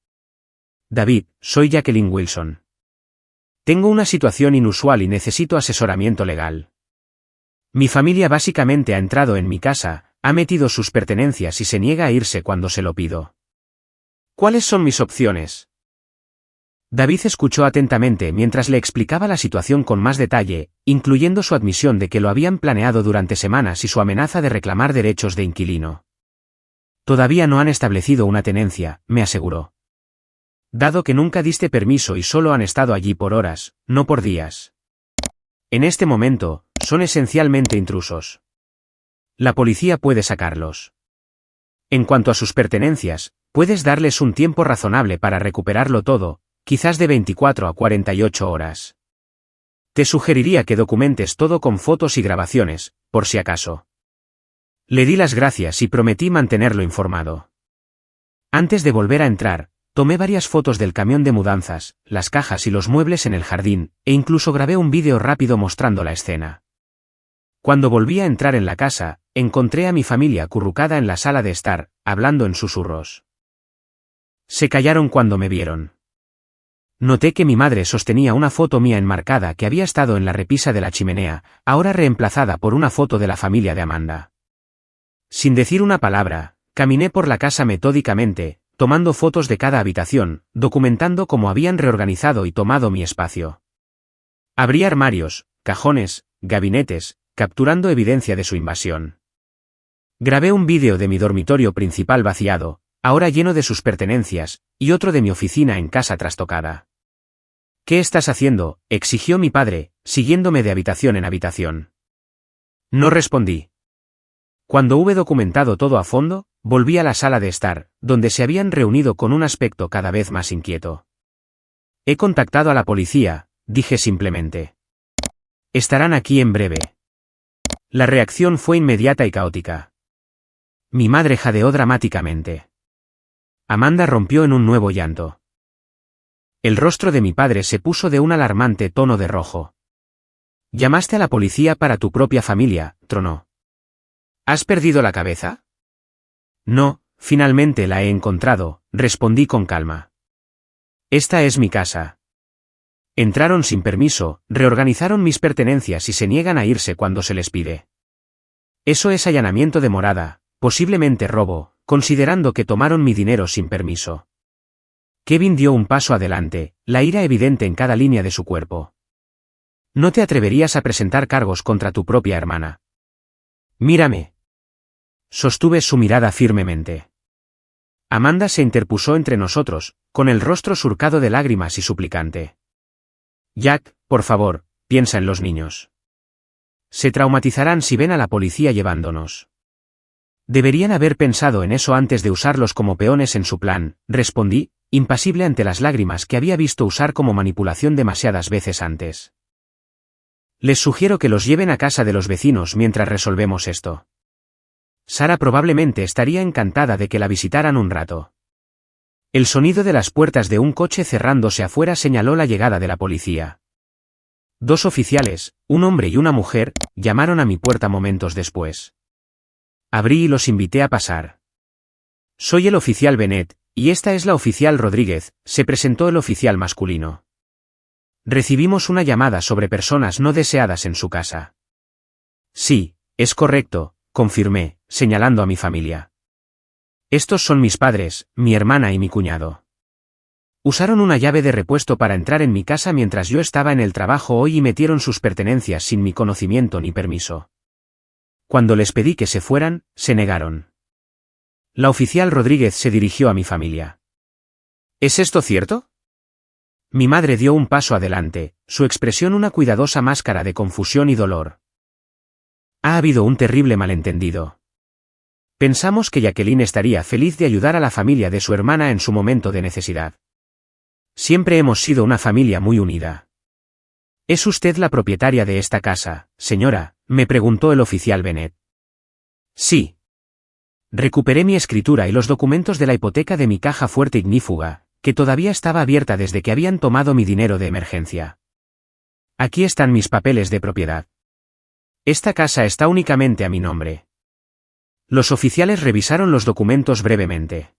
David, soy Jacqueline Wilson. Tengo una situación inusual y necesito asesoramiento legal. Mi familia básicamente ha entrado en mi casa, ha metido sus pertenencias y se niega a irse cuando se lo pido. ¿Cuáles son mis opciones? David escuchó atentamente mientras le explicaba la situación con más detalle, incluyendo su admisión de que lo habían planeado durante semanas y su amenaza de reclamar derechos de inquilino. Todavía no han establecido una tenencia, me aseguró. Dado que nunca diste permiso y solo han estado allí por horas, no por días. En este momento, son esencialmente intrusos. La policía puede sacarlos. En cuanto a sus pertenencias, puedes darles un tiempo razonable para recuperarlo todo, quizás de 24 a 48 horas. Te sugeriría que documentes todo con fotos y grabaciones, por si acaso. Le di las gracias y prometí mantenerlo informado. Antes de volver a entrar, tomé varias fotos del camión de mudanzas, las cajas y los muebles en el jardín, e incluso grabé un vídeo rápido mostrando la escena. Cuando volví a entrar en la casa, encontré a mi familia acurrucada en la sala de estar, hablando en susurros. Se callaron cuando me vieron. Noté que mi madre sostenía una foto mía enmarcada que había estado en la repisa de la chimenea, ahora reemplazada por una foto de la familia de Amanda. Sin decir una palabra, caminé por la casa metódicamente, tomando fotos de cada habitación, documentando cómo habían reorganizado y tomado mi espacio. Abrí armarios, cajones, gabinetes, capturando evidencia de su invasión. Grabé un vídeo de mi dormitorio principal vaciado, ahora lleno de sus pertenencias, y otro de mi oficina en casa trastocada. ¿Qué estás haciendo?, exigió mi padre, siguiéndome de habitación en habitación. No respondí. Cuando hube documentado todo a fondo, volví a la sala de estar, donde se habían reunido con un aspecto cada vez más inquieto. He contactado a la policía, dije simplemente. Estarán aquí en breve. La reacción fue inmediata y caótica. Mi madre jadeó dramáticamente. Amanda rompió en un nuevo llanto. El rostro de mi padre se puso de un alarmante tono de rojo. «¿Llamaste a la policía para tu propia familia?», tronó. «¿Has perdido la cabeza?» «No, finalmente la he encontrado», respondí con calma. «Esta es mi casa». Entraron sin permiso, reorganizaron mis pertenencias y se niegan a irse cuando se les pide. Eso es allanamiento de morada, posiblemente robo, considerando que tomaron mi dinero sin permiso. Kevin dio un paso adelante, la ira evidente en cada línea de su cuerpo. No te atreverías a presentar cargos contra tu propia hermana. Mírame. Sostuve su mirada firmemente. Amanda se interpuso entre nosotros, con el rostro surcado de lágrimas y suplicante. Jack, por favor, piensa en los niños. Se traumatizarán si ven a la policía llevándonos. Deberían haber pensado en eso antes de usarlos como peones en su plan, respondí, impasible ante las lágrimas que había visto usar como manipulación demasiadas veces antes. Les sugiero que los lleven a casa de los vecinos mientras resolvemos esto. Sara probablemente estaría encantada de que la visitaran un rato. El sonido de las puertas de un coche cerrándose afuera señaló la llegada de la policía. 2 oficiales, un hombre y una mujer, llamaron a mi puerta momentos después. Abrí y los invité a pasar. Soy el oficial Bennett, y esta es la oficial Rodríguez, se presentó el oficial masculino. Recibimos una llamada sobre personas no deseadas en su casa. Sí, es correcto, confirmé, señalando a mi familia. Estos son mis padres, mi hermana y mi cuñado. Usaron una llave de repuesto para entrar en mi casa mientras yo estaba en el trabajo hoy y metieron sus pertenencias sin mi conocimiento ni permiso. Cuando les pedí que se fueran, se negaron. La oficial Rodríguez se dirigió a mi familia. ¿Es esto cierto? Mi madre dio un paso adelante, su expresión una cuidadosa máscara de confusión y dolor. Ha habido un terrible malentendido. Pensamos que Jacqueline estaría feliz de ayudar a la familia de su hermana en su momento de necesidad. Siempre hemos sido una familia muy unida. ¿Es usted la propietaria de esta casa, señora?, me preguntó el oficial Bennett. Sí. Recuperé mi escritura y los documentos de la hipoteca de mi caja fuerte ignífuga, que todavía estaba abierta desde que habían tomado mi dinero de emergencia. Aquí están mis papeles de propiedad. Esta casa está únicamente a mi nombre. Los oficiales revisaron los documentos brevemente.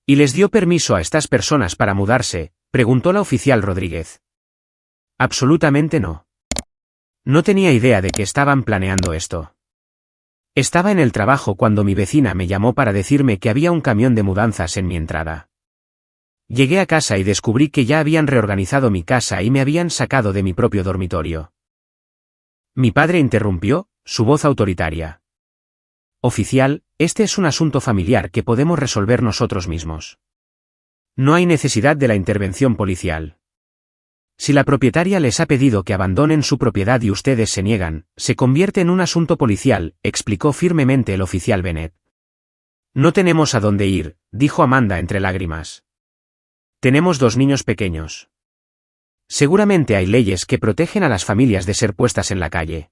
¿Y les dio permiso a estas personas para mudarse?, preguntó la oficial Rodríguez. Absolutamente no. No tenía idea de que estaban planeando esto. Estaba en el trabajo cuando mi vecina me llamó para decirme que había un camión de mudanzas en mi entrada. Llegué a casa y descubrí que ya habían reorganizado mi casa y me habían sacado de mi propio dormitorio. Mi padre interrumpió, su voz autoritaria. Oficial, este es un asunto familiar que podemos resolver nosotros mismos. No hay necesidad de la intervención policial. Si la propietaria les ha pedido que abandonen su propiedad y ustedes se niegan, se convierte en un asunto policial, explicó firmemente el oficial Bennett. No tenemos a dónde ir, dijo Amanda entre lágrimas. Tenemos 2 niños pequeños. Seguramente hay leyes que protegen a las familias de ser puestas en la calle.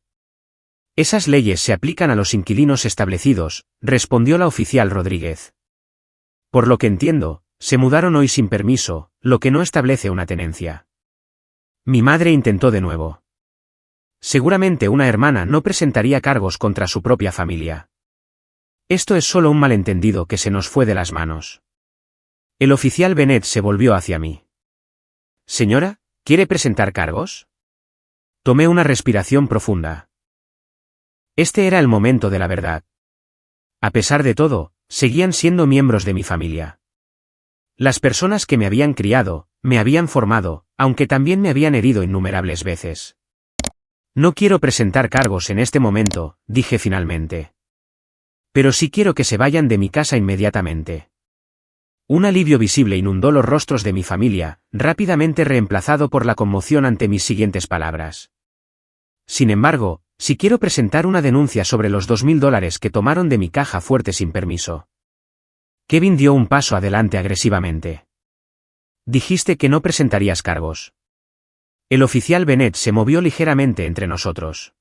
Esas leyes se aplican a los inquilinos establecidos, respondió la oficial Rodríguez. Por lo que entiendo, se mudaron hoy sin permiso, lo que no establece una tenencia. Mi madre intentó de nuevo. Seguramente una hermana no presentaría cargos contra su propia familia. Esto es solo un malentendido que se nos fue de las manos. El oficial Bennett se volvió hacia mí. Señora, ¿quiere presentar cargos? Tomé una respiración profunda. Este era el momento de la verdad. A pesar de todo, seguían siendo miembros de mi familia. Las personas que me habían criado, me habían formado, aunque también me habían herido innumerables veces. No quiero presentar cargos en este momento, dije finalmente. Pero sí quiero que se vayan de mi casa inmediatamente. Un alivio visible inundó los rostros de mi familia, rápidamente reemplazado por la conmoción ante mis siguientes palabras. Sin embargo, si quiero presentar una denuncia sobre los $2,000 que tomaron de mi caja fuerte sin permiso. Kevin dio un paso adelante agresivamente. Dijiste que no presentarías cargos. El oficial Bennett se movió ligeramente entre nosotros.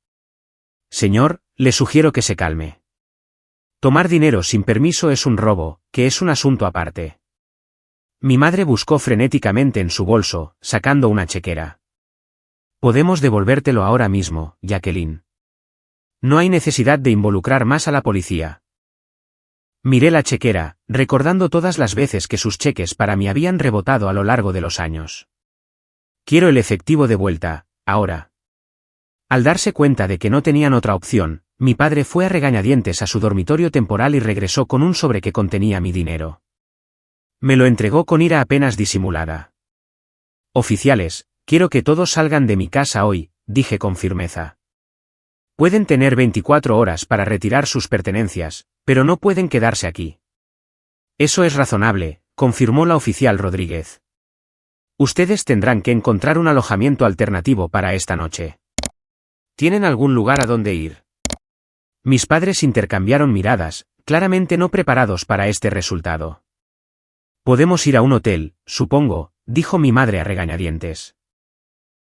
Señor, le sugiero que se calme. Tomar dinero sin permiso es un robo, que es un asunto aparte. Mi madre buscó frenéticamente en su bolso, sacando una chequera. Podemos devolvértelo ahora mismo, Jacqueline. No hay necesidad de involucrar más a la policía. Miré la chequera, recordando todas las veces que sus cheques para mí habían rebotado a lo largo de los años. Quiero el efectivo de vuelta, ahora. Al darse cuenta de que no tenían otra opción, mi padre fue a regañadientes a su dormitorio temporal y regresó con un sobre que contenía mi dinero. Me lo entregó con ira apenas disimulada. Oficiales, quiero que todos salgan de mi casa hoy, dije con firmeza. Pueden tener 24 horas para retirar sus pertenencias, pero no pueden quedarse aquí. Eso es razonable, confirmó la oficial Rodríguez. Ustedes tendrán que encontrar un alojamiento alternativo para esta noche. ¿Tienen algún lugar a donde ir? Mis padres intercambiaron miradas, claramente no preparados para este resultado. Podemos ir a un hotel, supongo, dijo mi madre a regañadientes.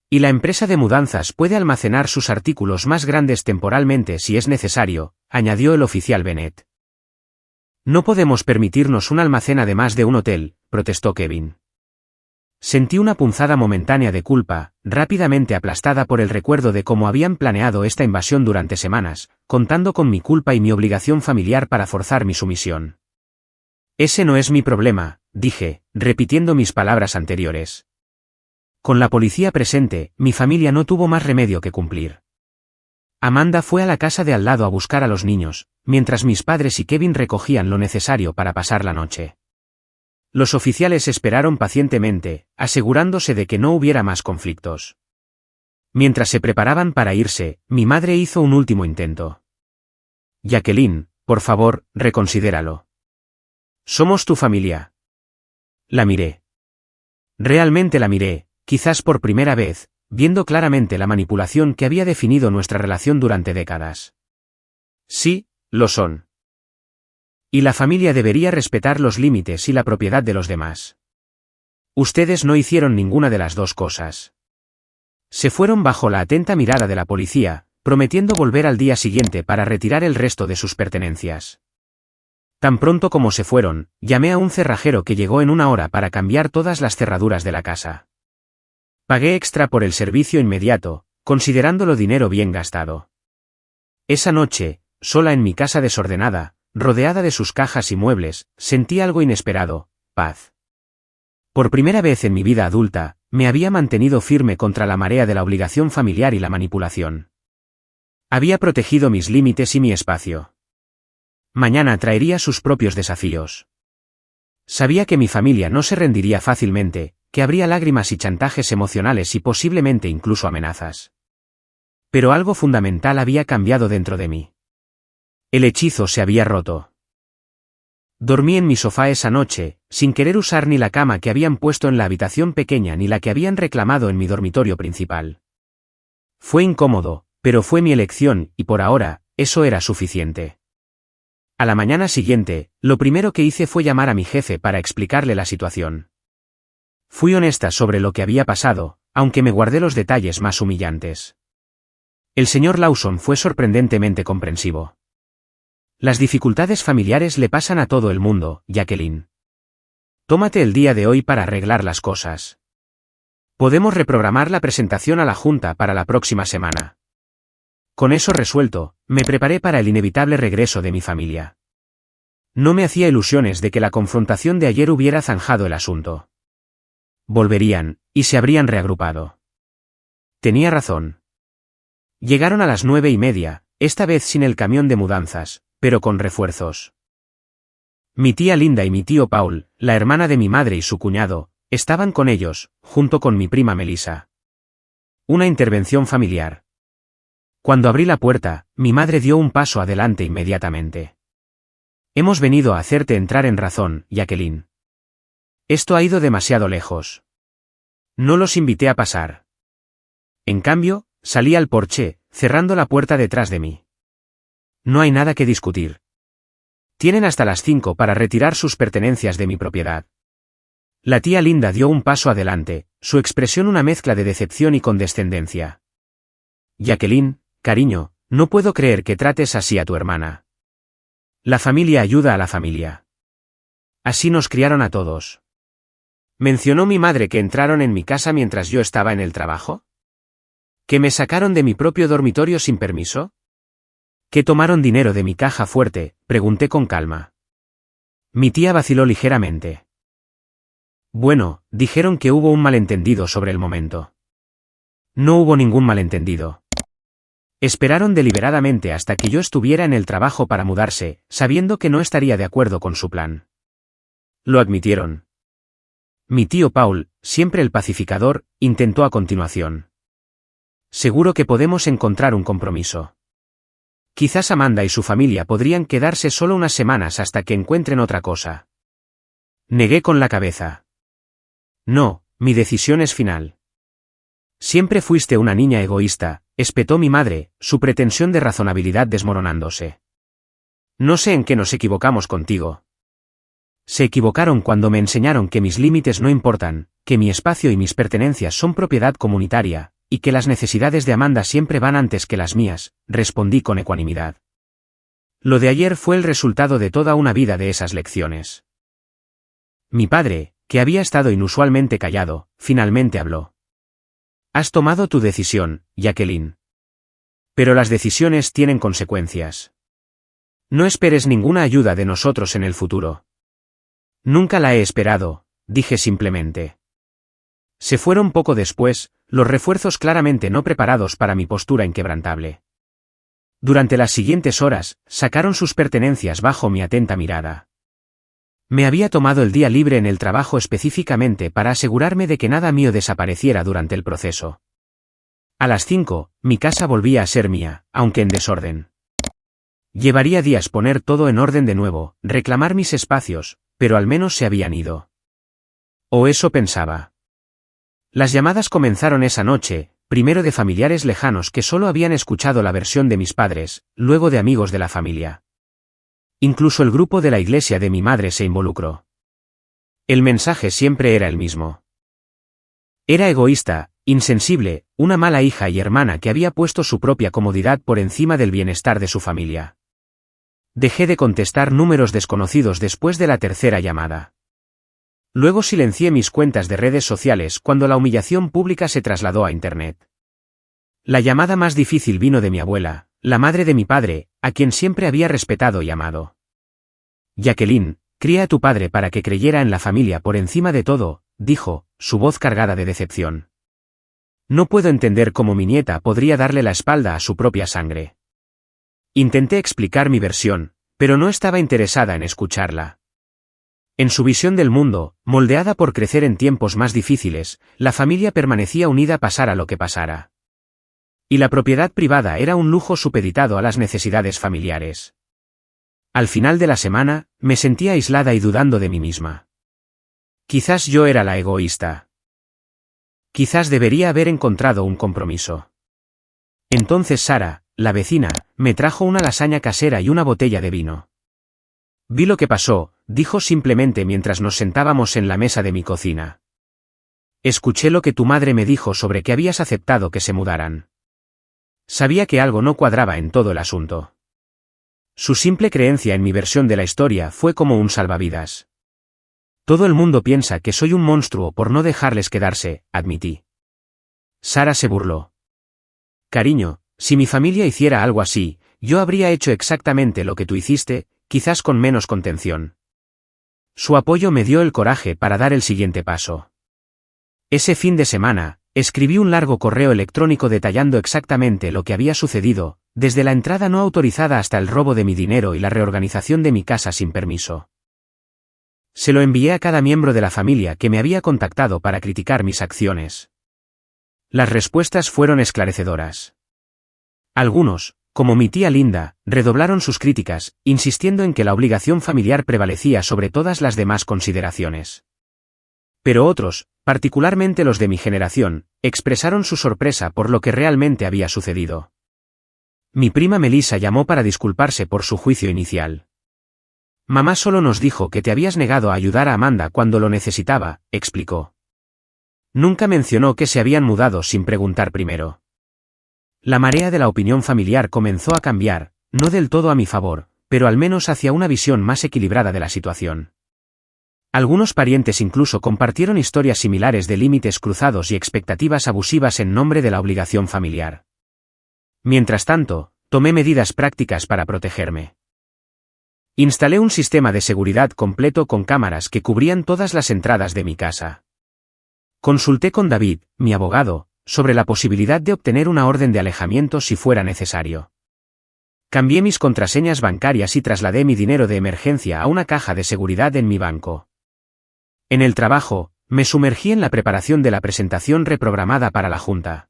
Y la empresa de mudanzas puede almacenar sus artículos más grandes temporalmente si es necesario, añadió el oficial Bennett. No podemos permitirnos un almacén además de un hotel, protestó Kevin. Sentí una punzada momentánea de culpa, rápidamente aplastada por el recuerdo de cómo habían planeado esta invasión durante semanas, contando con mi culpa y mi obligación familiar para forzar mi sumisión. Ese no es mi problema, dije, repitiendo mis palabras anteriores. Con la policía presente, mi familia no tuvo más remedio que cumplir. Amanda fue a la casa de al lado a buscar a los niños, mientras mis padres y Kevin recogían lo necesario para pasar la noche. Los oficiales esperaron pacientemente, asegurándose de que no hubiera más conflictos. Mientras se preparaban para irse, mi madre hizo un último intento. Jacqueline, por favor, reconsidéralo. Somos tu familia. La miré. Realmente la miré, quizás por primera vez, viendo claramente la manipulación que había definido nuestra relación durante décadas. Sí, lo son. Y la familia debería respetar los límites y la propiedad de los demás. Ustedes no hicieron ninguna de las dos cosas. Se fueron bajo la atenta mirada de la policía, prometiendo volver al día siguiente para retirar el resto de sus pertenencias. Tan pronto como se fueron, llamé a un cerrajero que llegó en 1 hora para cambiar todas las cerraduras de la casa. Pagué extra por el servicio inmediato, considerándolo dinero bien gastado. Esa noche, sola en mi casa desordenada, rodeada de sus cajas y muebles, sentí algo inesperado, paz. Por primera vez en mi vida adulta, me había mantenido firme contra la marea de la obligación familiar y la manipulación. Había protegido mis límites y mi espacio. Mañana traería sus propios desafíos. Sabía que mi familia no se rendiría fácilmente, que habría lágrimas y chantajes emocionales y posiblemente incluso amenazas. Pero algo fundamental había cambiado dentro de mí. El hechizo se había roto. Dormí en mi sofá esa noche, sin querer usar ni la cama que habían puesto en la habitación pequeña ni la que habían reclamado en mi dormitorio principal. Fue incómodo, pero fue mi elección y por ahora, eso era suficiente. A la mañana siguiente, lo primero que hice fue llamar a mi jefe para explicarle la situación. Fui honesta sobre lo que había pasado, aunque me guardé los detalles más humillantes. El señor Lawson fue sorprendentemente comprensivo. Las dificultades familiares le pasan a todo el mundo, Jacqueline. Tómate el día de hoy para arreglar las cosas. Podemos reprogramar la presentación a la Junta para la próxima semana. Con eso resuelto, me preparé para el inevitable regreso de mi familia. No me hacía ilusiones de que la confrontación de ayer hubiera zanjado el asunto. Volverían, y se habrían reagrupado. Tenía razón. Llegaron a las 9:30, esta vez sin el camión de mudanzas, pero con refuerzos. Mi tía Linda y mi tío Paul, la hermana de mi madre y su cuñado, estaban con ellos, junto con mi prima Melissa. Una intervención familiar. Cuando abrí la puerta, mi madre dio un paso adelante inmediatamente. Hemos venido a hacerte entrar en razón, Jacqueline. Esto ha ido demasiado lejos. No los invité a pasar. En cambio, salí al porche, cerrando la puerta detrás de mí. No hay nada que discutir. Tienen hasta las 5 para retirar sus pertenencias de mi propiedad. La tía Linda dio un paso adelante, su expresión una mezcla de decepción y condescendencia. Jacqueline, cariño, no puedo creer que trates así a tu hermana. La familia ayuda a la familia. Así nos criaron a todos. ¿Mencionó mi madre que entraron en mi casa mientras yo estaba en el trabajo? ¿Que me sacaron de mi propio dormitorio sin permiso? ¿Que tomaron dinero de mi caja fuerte?, pregunté con calma. Mi tía vaciló ligeramente. Bueno, dijeron que hubo un malentendido sobre el momento. No hubo ningún malentendido. Esperaron deliberadamente hasta que yo estuviera en el trabajo para mudarse, sabiendo que no estaría de acuerdo con su plan. Lo admitieron. Mi tío Paul, siempre el pacificador, intentó a continuación. seguro que podemos encontrar un compromiso. Quizás Amanda y su familia podrían quedarse solo unas semanas hasta que encuentren otra cosa. Negué con la cabeza. No, mi decisión es final. Siempre fuiste una niña egoísta, espetó mi madre, su pretensión de razonabilidad desmoronándose. No sé en qué nos equivocamos contigo. Se equivocaron cuando me enseñaron que mis límites no importan, que mi espacio y mis pertenencias son propiedad comunitaria, y que las necesidades de Amanda siempre van antes que las mías, respondí con ecuanimidad. Lo de ayer fue el resultado de toda una vida de esas lecciones. Mi padre, que había estado inusualmente callado, finalmente habló. Has tomado tu decisión, Jacqueline. Pero las decisiones tienen consecuencias. No esperes ninguna ayuda de nosotros en el futuro. Nunca la he esperado, dije simplemente. Se fueron poco después, los refuerzos claramente no preparados para mi postura inquebrantable. Durante las siguientes horas, sacaron sus pertenencias bajo mi atenta mirada. Me había tomado el día libre en el trabajo específicamente para asegurarme de que nada mío desapareciera durante el proceso. A las 5, mi casa volvía a ser mía, aunque en desorden. Llevaría días poner todo en orden de nuevo, reclamar mis espacios, pero al menos se habían ido. O eso pensaba. Las llamadas comenzaron esa noche, primero de familiares lejanos que solo habían escuchado la versión de mis padres, luego de amigos de la familia. Incluso el grupo de la iglesia de mi madre se involucró. El mensaje siempre era el mismo. Era egoísta, insensible, una mala hija y hermana que había puesto su propia comodidad por encima del bienestar de su familia. Dejé de contestar números desconocidos después de la tercera llamada. Luego silencié mis cuentas de redes sociales cuando la humillación pública se trasladó a Internet. La llamada más difícil vino de mi abuela, la madre de mi padre, a quien siempre había respetado y amado. Jacqueline, cría a tu padre para que creyera en la familia por encima de todo, dijo, su voz cargada de decepción. No puedo entender cómo mi nieta podría darle la espalda a su propia sangre. Intenté explicar mi versión, pero no estaba interesada en escucharla. En su visión del mundo, moldeada por crecer en tiempos más difíciles, la familia permanecía unida pasara lo que pasara. Y la propiedad privada era un lujo supeditado a las necesidades familiares. Al final de la semana, me sentía aislada y dudando de mí misma. Quizás yo era la egoísta. Quizás debería haber encontrado un compromiso. Entonces Sara, la vecina, me trajo una lasaña casera y una botella de vino. Vi lo que pasó, dijo simplemente mientras nos sentábamos en la mesa de mi cocina. Escuché lo que tu madre me dijo sobre que habías aceptado que se mudaran. Sabía que algo no cuadraba en todo el asunto. Su simple creencia en mi versión de la historia fue como un salvavidas. Todo el mundo piensa que soy un monstruo por no dejarles quedarse, admití. Sara se burló. Cariño, si mi familia hiciera algo así, yo habría hecho exactamente lo que tú hiciste, quizás con menos contención. Su apoyo me dio el coraje para dar el siguiente paso. Ese fin de semana, escribí un largo correo electrónico detallando exactamente lo que había sucedido, desde la entrada no autorizada hasta el robo de mi dinero y la reorganización de mi casa sin permiso. Se lo envié a cada miembro de la familia que me había contactado para criticar mis acciones. Las respuestas fueron esclarecedoras. Algunos, como mi tía Linda, redoblaron sus críticas, insistiendo en que la obligación familiar prevalecía sobre todas las demás consideraciones. Pero otros, particularmente los de mi generación, expresaron su sorpresa por lo que realmente había sucedido. Mi prima Melissa llamó para disculparse por su juicio inicial. Mamá solo nos dijo que te habías negado a ayudar a Amanda cuando lo necesitaba, explicó. Nunca mencionó que se habían mudado sin preguntar primero. La marea de la opinión familiar comenzó a cambiar, no del todo a mi favor, pero al menos hacia una visión más equilibrada de la situación. Algunos parientes incluso compartieron historias similares de límites cruzados y expectativas abusivas en nombre de la obligación familiar. Mientras tanto, tomé medidas prácticas para protegerme. Instalé un sistema de seguridad completo con cámaras que cubrían todas las entradas de mi casa. Consulté con David, mi abogado, sobre la posibilidad de obtener una orden de alejamiento si fuera necesario. Cambié mis contraseñas bancarias y trasladé mi dinero de emergencia a una caja de seguridad en mi banco. En el trabajo, me sumergí en la preparación de la presentación reprogramada para la junta.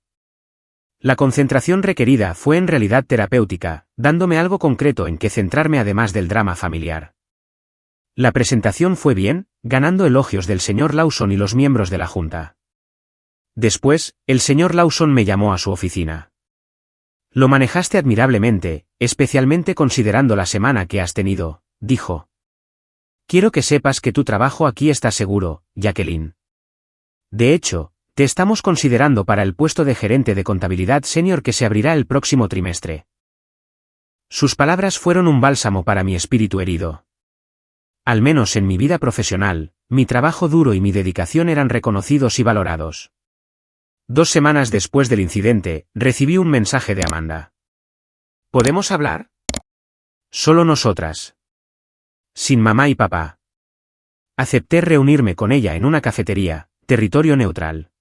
La concentración requerida fue en realidad terapéutica, dándome algo concreto en que centrarme además del drama familiar. La presentación fue bien, ganando elogios del señor Lawson y los miembros de la junta. Después, el señor Lawson me llamó a su oficina. Lo manejaste admirablemente, especialmente considerando la semana que has tenido, dijo. Quiero que sepas que tu trabajo aquí está seguro, Jacqueline. De hecho, te estamos considerando para el puesto de gerente de contabilidad senior que se abrirá el próximo trimestre. Sus palabras fueron un bálsamo para mi espíritu herido. Al menos en mi vida profesional, mi trabajo duro y mi dedicación eran reconocidos y valorados. 2 semanas después del incidente, recibí un mensaje de Amanda. ¿Podemos hablar? Solo nosotras. Sin mamá y papá. Acepté reunirme con ella en una cafetería, territorio neutral.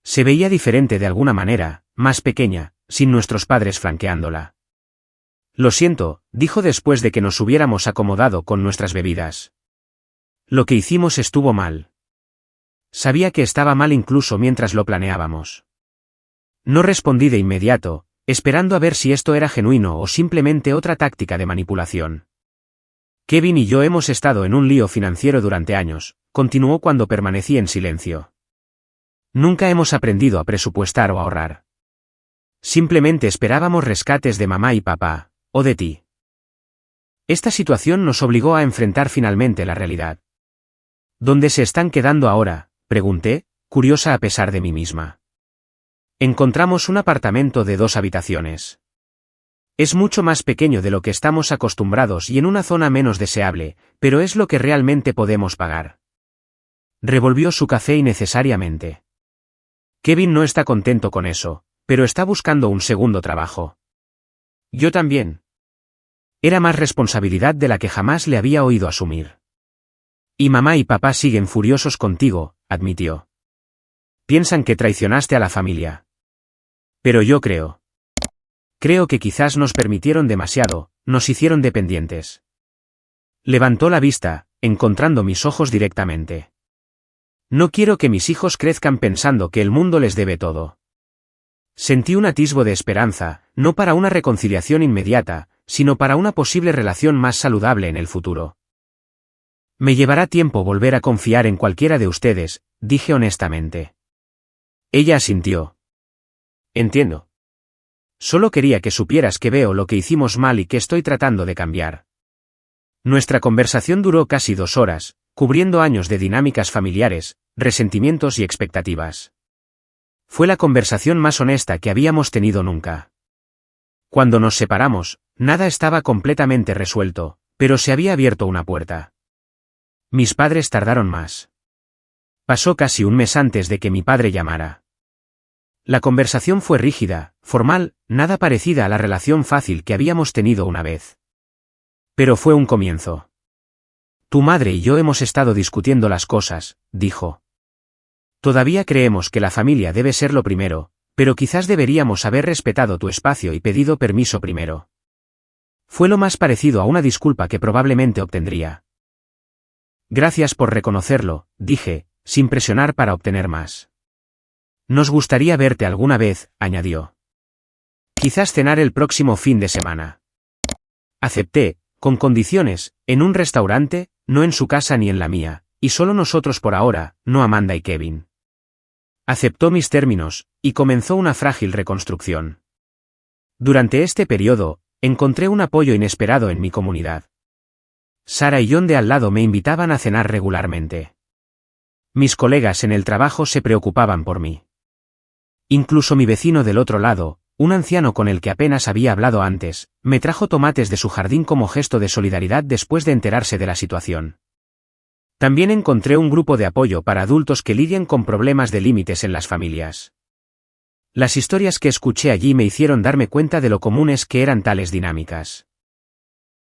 Se veía diferente de alguna manera, más pequeña, sin nuestros padres flanqueándola. Lo siento, dijo después de que nos hubiéramos acomodado con nuestras bebidas. Lo que hicimos estuvo mal. Sabía que estaba mal incluso mientras lo planeábamos. No respondí de inmediato, esperando a ver si esto era genuino o simplemente otra táctica de manipulación. Kevin y yo hemos estado en un lío financiero durante años, continuó cuando permanecí en silencio. Nunca hemos aprendido a presupuestar o ahorrar. Simplemente esperábamos rescates de mamá y papá, o de ti. Esta situación nos obligó a enfrentar finalmente la realidad. ¿Dónde se están quedando ahora?, pregunté, curiosa a pesar de mí misma. Encontramos un apartamento de 2 habitaciones. Es mucho más pequeño de lo que estamos acostumbrados y en una zona menos deseable, pero es lo que realmente podemos pagar. Revolvió su café innecesariamente. Kevin no está contento con eso, pero está buscando un segundo trabajo. Yo también. Era más responsabilidad de la que jamás le había oído asumir. Y mamá y papá siguen furiosos contigo, admitió. Piensan que traicionaste a la familia. Pero yo creo. Creo que quizás nos permitieron demasiado, nos hicieron dependientes. Levantó la vista, encontrando mis ojos directamente. No quiero que mis hijos crezcan pensando que el mundo les debe todo. Sentí un atisbo de esperanza, no para una reconciliación inmediata, sino para una posible relación más saludable en el futuro. Me llevará tiempo volver a confiar en cualquiera de ustedes, dije honestamente. Ella asintió. Entiendo. Solo quería que supieras que veo lo que hicimos mal y que estoy tratando de cambiar. Nuestra conversación duró casi 2 horas, cubriendo años de dinámicas familiares, resentimientos y expectativas. Fue la conversación más honesta que habíamos tenido nunca. Cuando nos separamos, nada estaba completamente resuelto, pero se había abierto una puerta. Mis padres tardaron más. Pasó casi un mes antes de que mi padre llamara. La conversación fue rígida, formal, nada parecida a la relación fácil que habíamos tenido una vez. Pero fue un comienzo. Tu madre y yo hemos estado discutiendo las cosas, dijo. Todavía creemos que la familia debe ser lo primero, pero quizás deberíamos haber respetado tu espacio y pedido permiso primero. Fue lo más parecido a una disculpa que probablemente obtendría. Gracias por reconocerlo, dije, sin presionar para obtener más. Nos gustaría verte alguna vez, añadió. Quizás cenar el próximo fin de semana. Acepté, con condiciones, en un restaurante, no en su casa ni en la mía, y solo nosotros por ahora, no Amanda y Kevin. Aceptó mis términos, y comenzó una frágil reconstrucción. Durante este periodo, encontré un apoyo inesperado en mi comunidad. Sara y John de al lado me invitaban a cenar regularmente. Mis colegas en el trabajo se preocupaban por mí. Incluso mi vecino del otro lado, un anciano con el que apenas había hablado antes, me trajo tomates de su jardín como gesto de solidaridad después de enterarse de la situación. También encontré un grupo de apoyo para adultos que lidian con problemas de límites en las familias. Las historias que escuché allí me hicieron darme cuenta de lo comunes que eran tales dinámicas.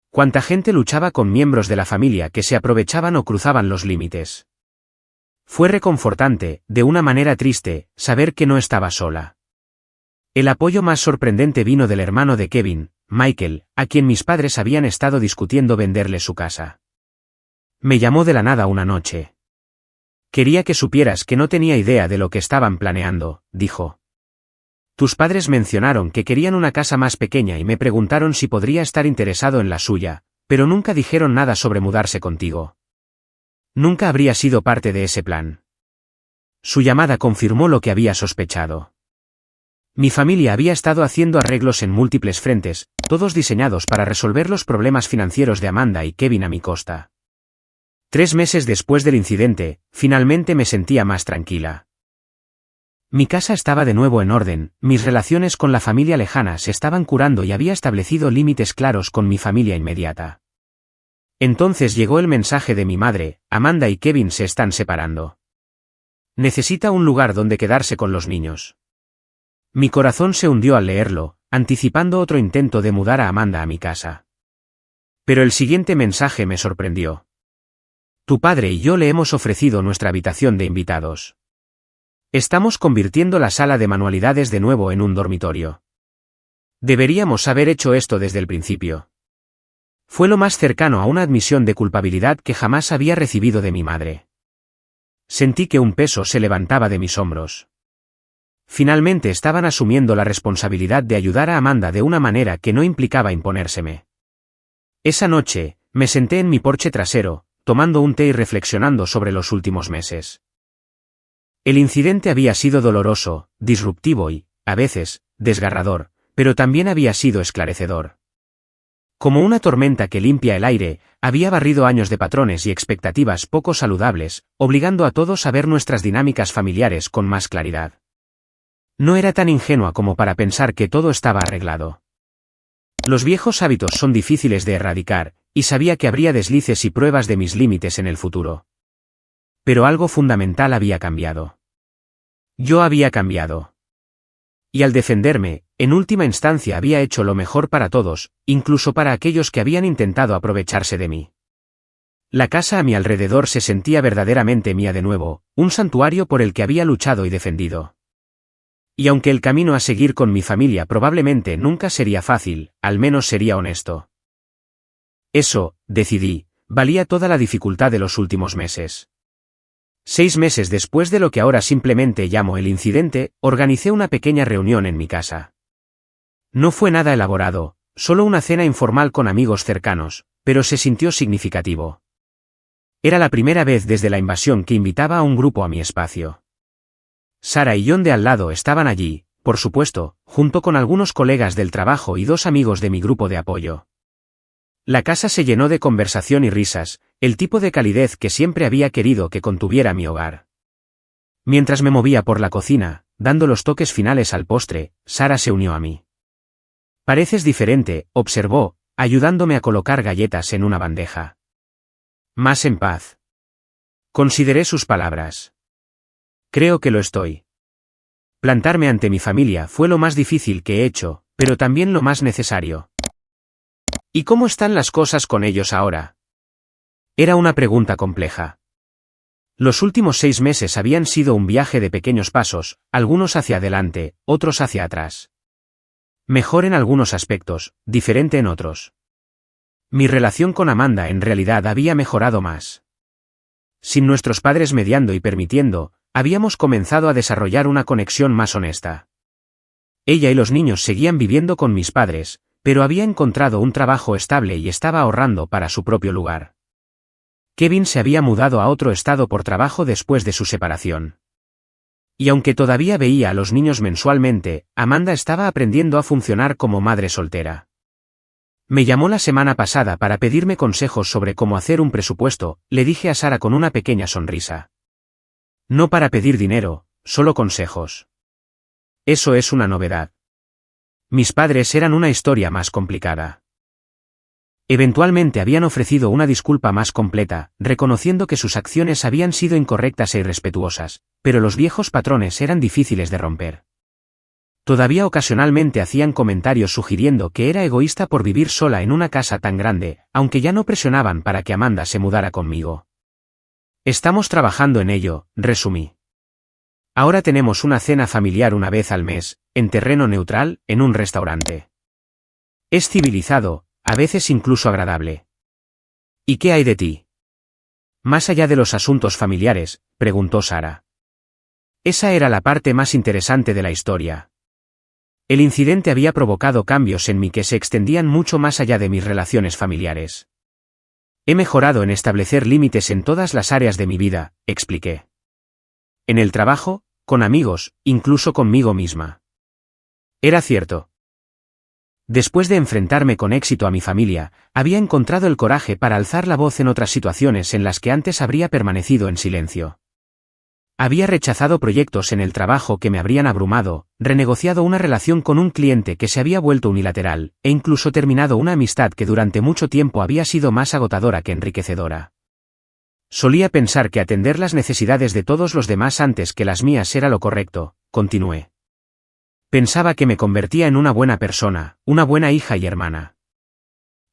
Cuánta gente luchaba con miembros de la familia que se aprovechaban o cruzaban los límites. Fue reconfortante, de una manera triste, saber que no estaba sola. El apoyo más sorprendente vino del hermano de Kevin, Michael, a quien mis padres habían estado discutiendo venderle su casa. Me llamó de la nada una noche. Quería que supieras que no tenía idea de lo que estaban planeando, dijo. Tus padres mencionaron que querían una casa más pequeña y me preguntaron si podría estar interesado en la suya, pero nunca dijeron nada sobre mudarse contigo. Nunca habría sido parte de ese plan. Su llamada confirmó lo que había sospechado. Mi familia había estado haciendo arreglos en múltiples frentes, todos diseñados para resolver los problemas financieros de Amanda y Kevin a mi costa. 3 meses después del incidente, finalmente me sentía más tranquila. Mi casa estaba de nuevo en orden, mis relaciones con la familia lejana se estaban curando y había establecido límites claros con mi familia inmediata. Entonces llegó el mensaje de mi madre: Amanda y Kevin se están separando. Necesita un lugar donde quedarse con los niños. Mi corazón se hundió al leerlo, anticipando otro intento de mudar a Amanda a mi casa. Pero el siguiente mensaje me sorprendió. Tu padre y yo le hemos ofrecido nuestra habitación de invitados. Estamos convirtiendo la sala de manualidades de nuevo en un dormitorio. Deberíamos haber hecho esto desde el principio. Fue lo más cercano a una admisión de culpabilidad que jamás había recibido de mi madre. Sentí que un peso se levantaba de mis hombros. Finalmente estaban asumiendo la responsabilidad de ayudar a Amanda de una manera que no implicaba imponérseme. Esa noche, me senté en mi porche trasero, tomando un té y reflexionando sobre los últimos meses. El incidente había sido doloroso, disruptivo y, a veces, desgarrador, pero también había sido esclarecedor. Como una tormenta que limpia el aire, había barrido años de patrones y expectativas poco saludables, obligando a todos a ver nuestras dinámicas familiares con más claridad. No era tan ingenua como para pensar que todo estaba arreglado. Los viejos hábitos son difíciles de erradicar, y sabía que habría deslices y pruebas de mis límites en el futuro. Pero algo fundamental había cambiado. Yo había cambiado. Y al defenderme, en última instancia había hecho lo mejor para todos, incluso para aquellos que habían intentado aprovecharse de mí. La casa a mi alrededor se sentía verdaderamente mía de nuevo, un santuario por el que había luchado y defendido. Y aunque el camino a seguir con mi familia probablemente nunca sería fácil, al menos sería honesto. Eso, decidí, valía toda la dificultad de los últimos meses. 6 meses después de lo que ahora simplemente llamo el incidente, organicé una pequeña reunión en mi casa. No fue nada elaborado, solo una cena informal con amigos cercanos, pero se sintió significativo. Era la primera vez desde la invasión que invitaba a un grupo a mi espacio. Sara y John de al lado estaban allí, por supuesto, junto con algunos colegas del trabajo y 2 amigos de mi grupo de apoyo. La casa se llenó de conversación y risas, el tipo de calidez que siempre había querido que contuviera mi hogar. Mientras me movía por la cocina, dando los toques finales al postre, Sara se unió a mí. Pareces diferente, observó, ayudándome a colocar galletas en una bandeja. Más en paz. Consideré sus palabras. Creo que lo estoy. Plantarme ante mi familia fue lo más difícil que he hecho, pero también lo más necesario. ¿Y cómo están las cosas con ellos ahora? Era una pregunta compleja. Los últimos 6 meses habían sido un viaje de pequeños pasos, algunos hacia adelante, otros hacia atrás. Mejor en algunos aspectos, diferente en otros. Mi relación con Amanda en realidad había mejorado más. Sin nuestros padres mediando y permitiendo, habíamos comenzado a desarrollar una conexión más honesta. Ella y los niños seguían viviendo con mis padres, pero había encontrado un trabajo estable y estaba ahorrando para su propio lugar. Kevin se había mudado a otro estado por trabajo después de su separación. Y aunque todavía veía a los niños mensualmente, Amanda estaba aprendiendo a funcionar como madre soltera. Me llamó la semana pasada para pedirme consejos sobre cómo hacer un presupuesto, le dije a Sara con una pequeña sonrisa. No para pedir dinero, solo consejos. Eso es una novedad. Mis padres eran una historia más complicada. Eventualmente habían ofrecido una disculpa más completa, reconociendo que sus acciones habían sido incorrectas e irrespetuosas, pero los viejos patrones eran difíciles de romper. Todavía ocasionalmente hacían comentarios sugiriendo que era egoísta por vivir sola en una casa tan grande, aunque ya no presionaban para que Amanda se mudara conmigo. Estamos trabajando en ello, resumí. Ahora tenemos una cena familiar una vez al mes, en terreno neutral, en un restaurante. Es civilizado, a veces incluso agradable. ¿Y qué hay de ti? Más allá de los asuntos familiares, preguntó Sara. Esa era la parte más interesante de la historia. El incidente había provocado cambios en mí que se extendían mucho más allá de mis relaciones familiares. He mejorado en establecer límites en todas las áreas de mi vida, expliqué. En el trabajo, con amigos, incluso conmigo misma. Era cierto. Después de enfrentarme con éxito a mi familia, había encontrado el coraje para alzar la voz en otras situaciones en las que antes habría permanecido en silencio. Había rechazado proyectos en el trabajo que me habrían abrumado, renegociado una relación con un cliente que se había vuelto unilateral, e incluso terminado una amistad que durante mucho tiempo había sido más agotadora que enriquecedora. Solía pensar que atender las necesidades de todos los demás antes que las mías era lo correcto, continué. Pensaba que me convertía en una buena persona, una buena hija y hermana.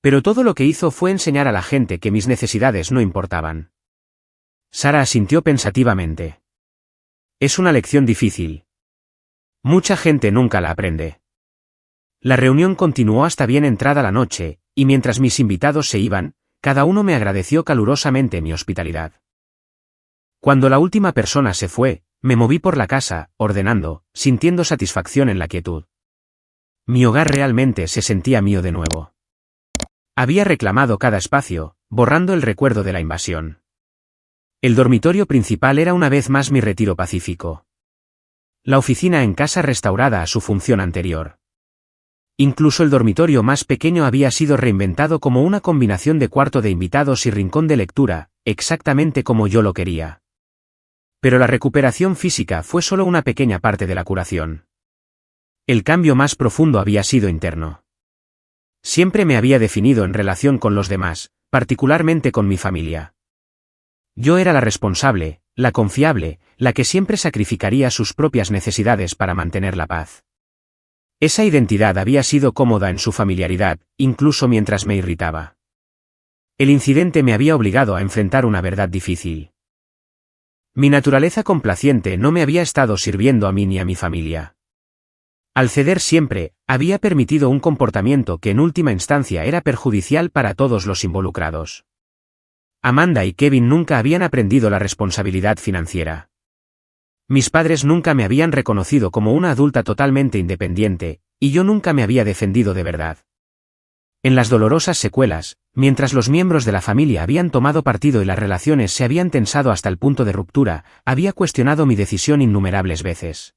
Pero todo lo que hizo fue enseñar a la gente que mis necesidades no importaban. Sara asintió pensativamente. Es una lección difícil. Mucha gente nunca la aprende. La reunión continuó hasta bien entrada la noche, y mientras mis invitados se iban, cada uno me agradeció calurosamente mi hospitalidad. Cuando la última persona se fue, me moví por la casa, ordenando, sintiendo satisfacción en la quietud. Mi hogar realmente se sentía mío de nuevo. Había reclamado cada espacio, borrando el recuerdo de la invasión. El dormitorio principal era una vez más mi retiro pacífico. La oficina en casa restaurada a su función anterior. Incluso el dormitorio más pequeño había sido reinventado como una combinación de cuarto de invitados y rincón de lectura, exactamente como yo lo quería. Pero la recuperación física fue solo una pequeña parte de la curación. El cambio más profundo había sido interno. Siempre me había definido en relación con los demás, particularmente con mi familia. Yo era la responsable, la confiable, la que siempre sacrificaría sus propias necesidades para mantener la paz. Esa identidad había sido cómoda en su familiaridad, incluso mientras me irritaba. El incidente me había obligado a enfrentar una verdad difícil. Mi naturaleza complaciente no me había estado sirviendo a mí ni a mi familia. Al ceder siempre, había permitido un comportamiento que en última instancia era perjudicial para todos los involucrados. Amanda y Kevin nunca habían aprendido la responsabilidad financiera. Mis padres nunca me habían reconocido como una adulta totalmente independiente, y yo nunca me había defendido de verdad. En las dolorosas secuelas, mientras los miembros de la familia habían tomado partido y las relaciones se habían tensado hasta el punto de ruptura, había cuestionado mi decisión innumerables veces.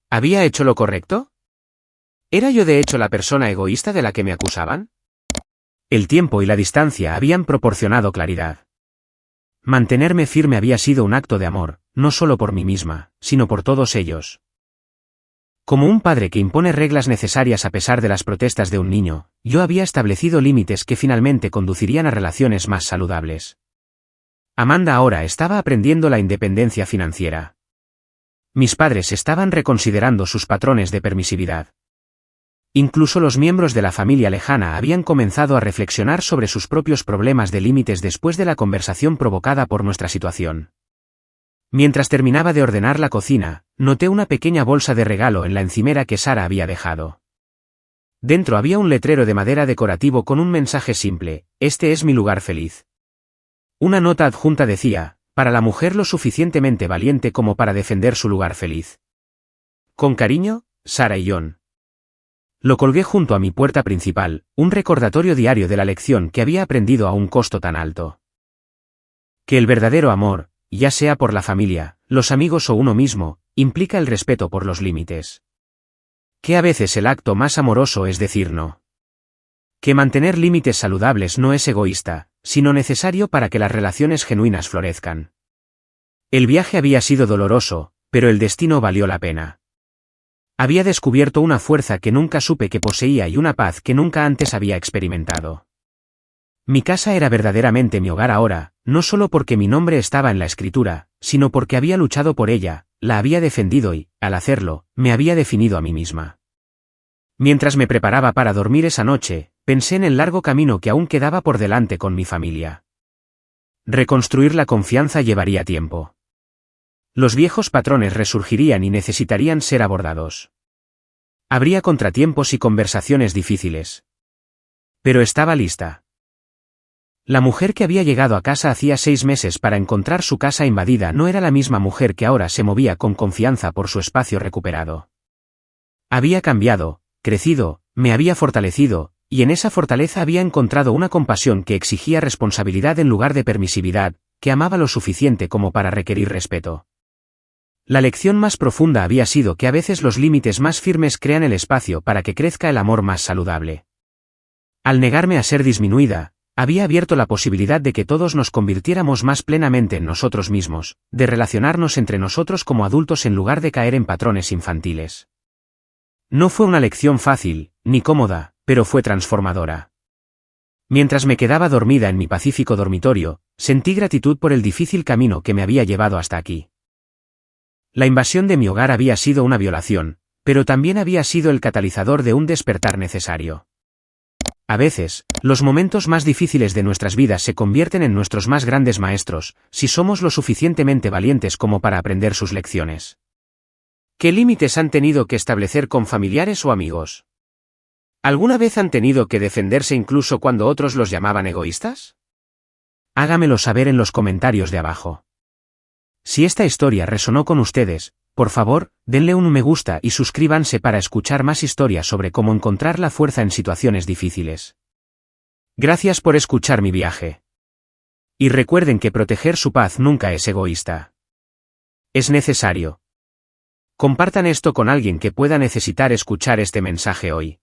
¿Había hecho lo correcto? ¿Era yo de hecho la persona egoísta de la que me acusaban? El tiempo y la distancia habían proporcionado claridad. Mantenerme firme había sido un acto de amor, no solo por mí misma, sino por todos ellos. Como un padre que impone reglas necesarias a pesar de las protestas de un niño, yo había establecido límites que finalmente conducirían a relaciones más saludables. Amanda ahora estaba aprendiendo la independencia financiera. Mis padres estaban reconsiderando sus patrones de permisividad. Incluso los miembros de la familia lejana habían comenzado a reflexionar sobre sus propios problemas de límites después de la conversación provocada por nuestra situación. Mientras terminaba de ordenar la cocina, noté una pequeña bolsa de regalo en la encimera que Sara había dejado. Dentro había un letrero de madera decorativo con un mensaje simple: "Este es mi lugar feliz". Una nota adjunta decía: "Para la mujer lo suficientemente valiente como para defender su lugar feliz. Con cariño, Sara y John". Lo colgué junto a mi puerta principal, un recordatorio diario de la lección que había aprendido a un costo tan alto. Que el verdadero amor, ya sea por la familia, los amigos o uno mismo, implica el respeto por los límites. Que a veces el acto más amoroso es decir no. Que mantener límites saludables no es egoísta, sino necesario para que las relaciones genuinas florezcan. El viaje había sido doloroso, pero el destino valió la pena. Había descubierto una fuerza que nunca supe que poseía y una paz que nunca antes había experimentado. Mi casa era verdaderamente mi hogar ahora, no solo porque mi nombre estaba en la escritura, sino porque había luchado por ella, la había defendido y, al hacerlo, me había definido a mí misma. Mientras me preparaba para dormir esa noche, pensé en el largo camino que aún quedaba por delante con mi familia. Reconstruir la confianza llevaría tiempo. Los viejos patrones resurgirían y necesitarían ser abordados. Habría contratiempos y conversaciones difíciles. Pero estaba lista. La mujer que había llegado a casa hacía 6 meses para encontrar su casa invadida no era la misma mujer que ahora se movía con confianza por su espacio recuperado. Había cambiado, crecido, me había fortalecido, y en esa fortaleza había encontrado una compasión que exigía responsabilidad en lugar de permisividad, que amaba lo suficiente como para requerir respeto. La lección más profunda había sido que a veces los límites más firmes crean el espacio para que crezca el amor más saludable. Al negarme a ser disminuida, había abierto la posibilidad de que todos nos convirtiéramos más plenamente en nosotros mismos, de relacionarnos entre nosotros como adultos en lugar de caer en patrones infantiles. No fue una lección fácil, ni cómoda, pero fue transformadora. Mientras me quedaba dormida en mi pacífico dormitorio, sentí gratitud por el difícil camino que me había llevado hasta aquí. La invasión de mi hogar había sido una violación, pero también había sido el catalizador de un despertar necesario. A veces, los momentos más difíciles de nuestras vidas se convierten en nuestros más grandes maestros, si somos lo suficientemente valientes como para aprender sus lecciones. ¿Qué límites han tenido que establecer con familiares o amigos? ¿Alguna vez han tenido que defenderse incluso cuando otros los llamaban egoístas? Hágamelo saber en los comentarios de abajo. Si esta historia resonó con ustedes, por favor, denle un me gusta y suscríbanse para escuchar más historias sobre cómo encontrar la fuerza en situaciones difíciles. Gracias por escuchar mi viaje. Y recuerden que proteger su paz nunca es egoísta. Es necesario. Compartan esto con alguien que pueda necesitar escuchar este mensaje hoy.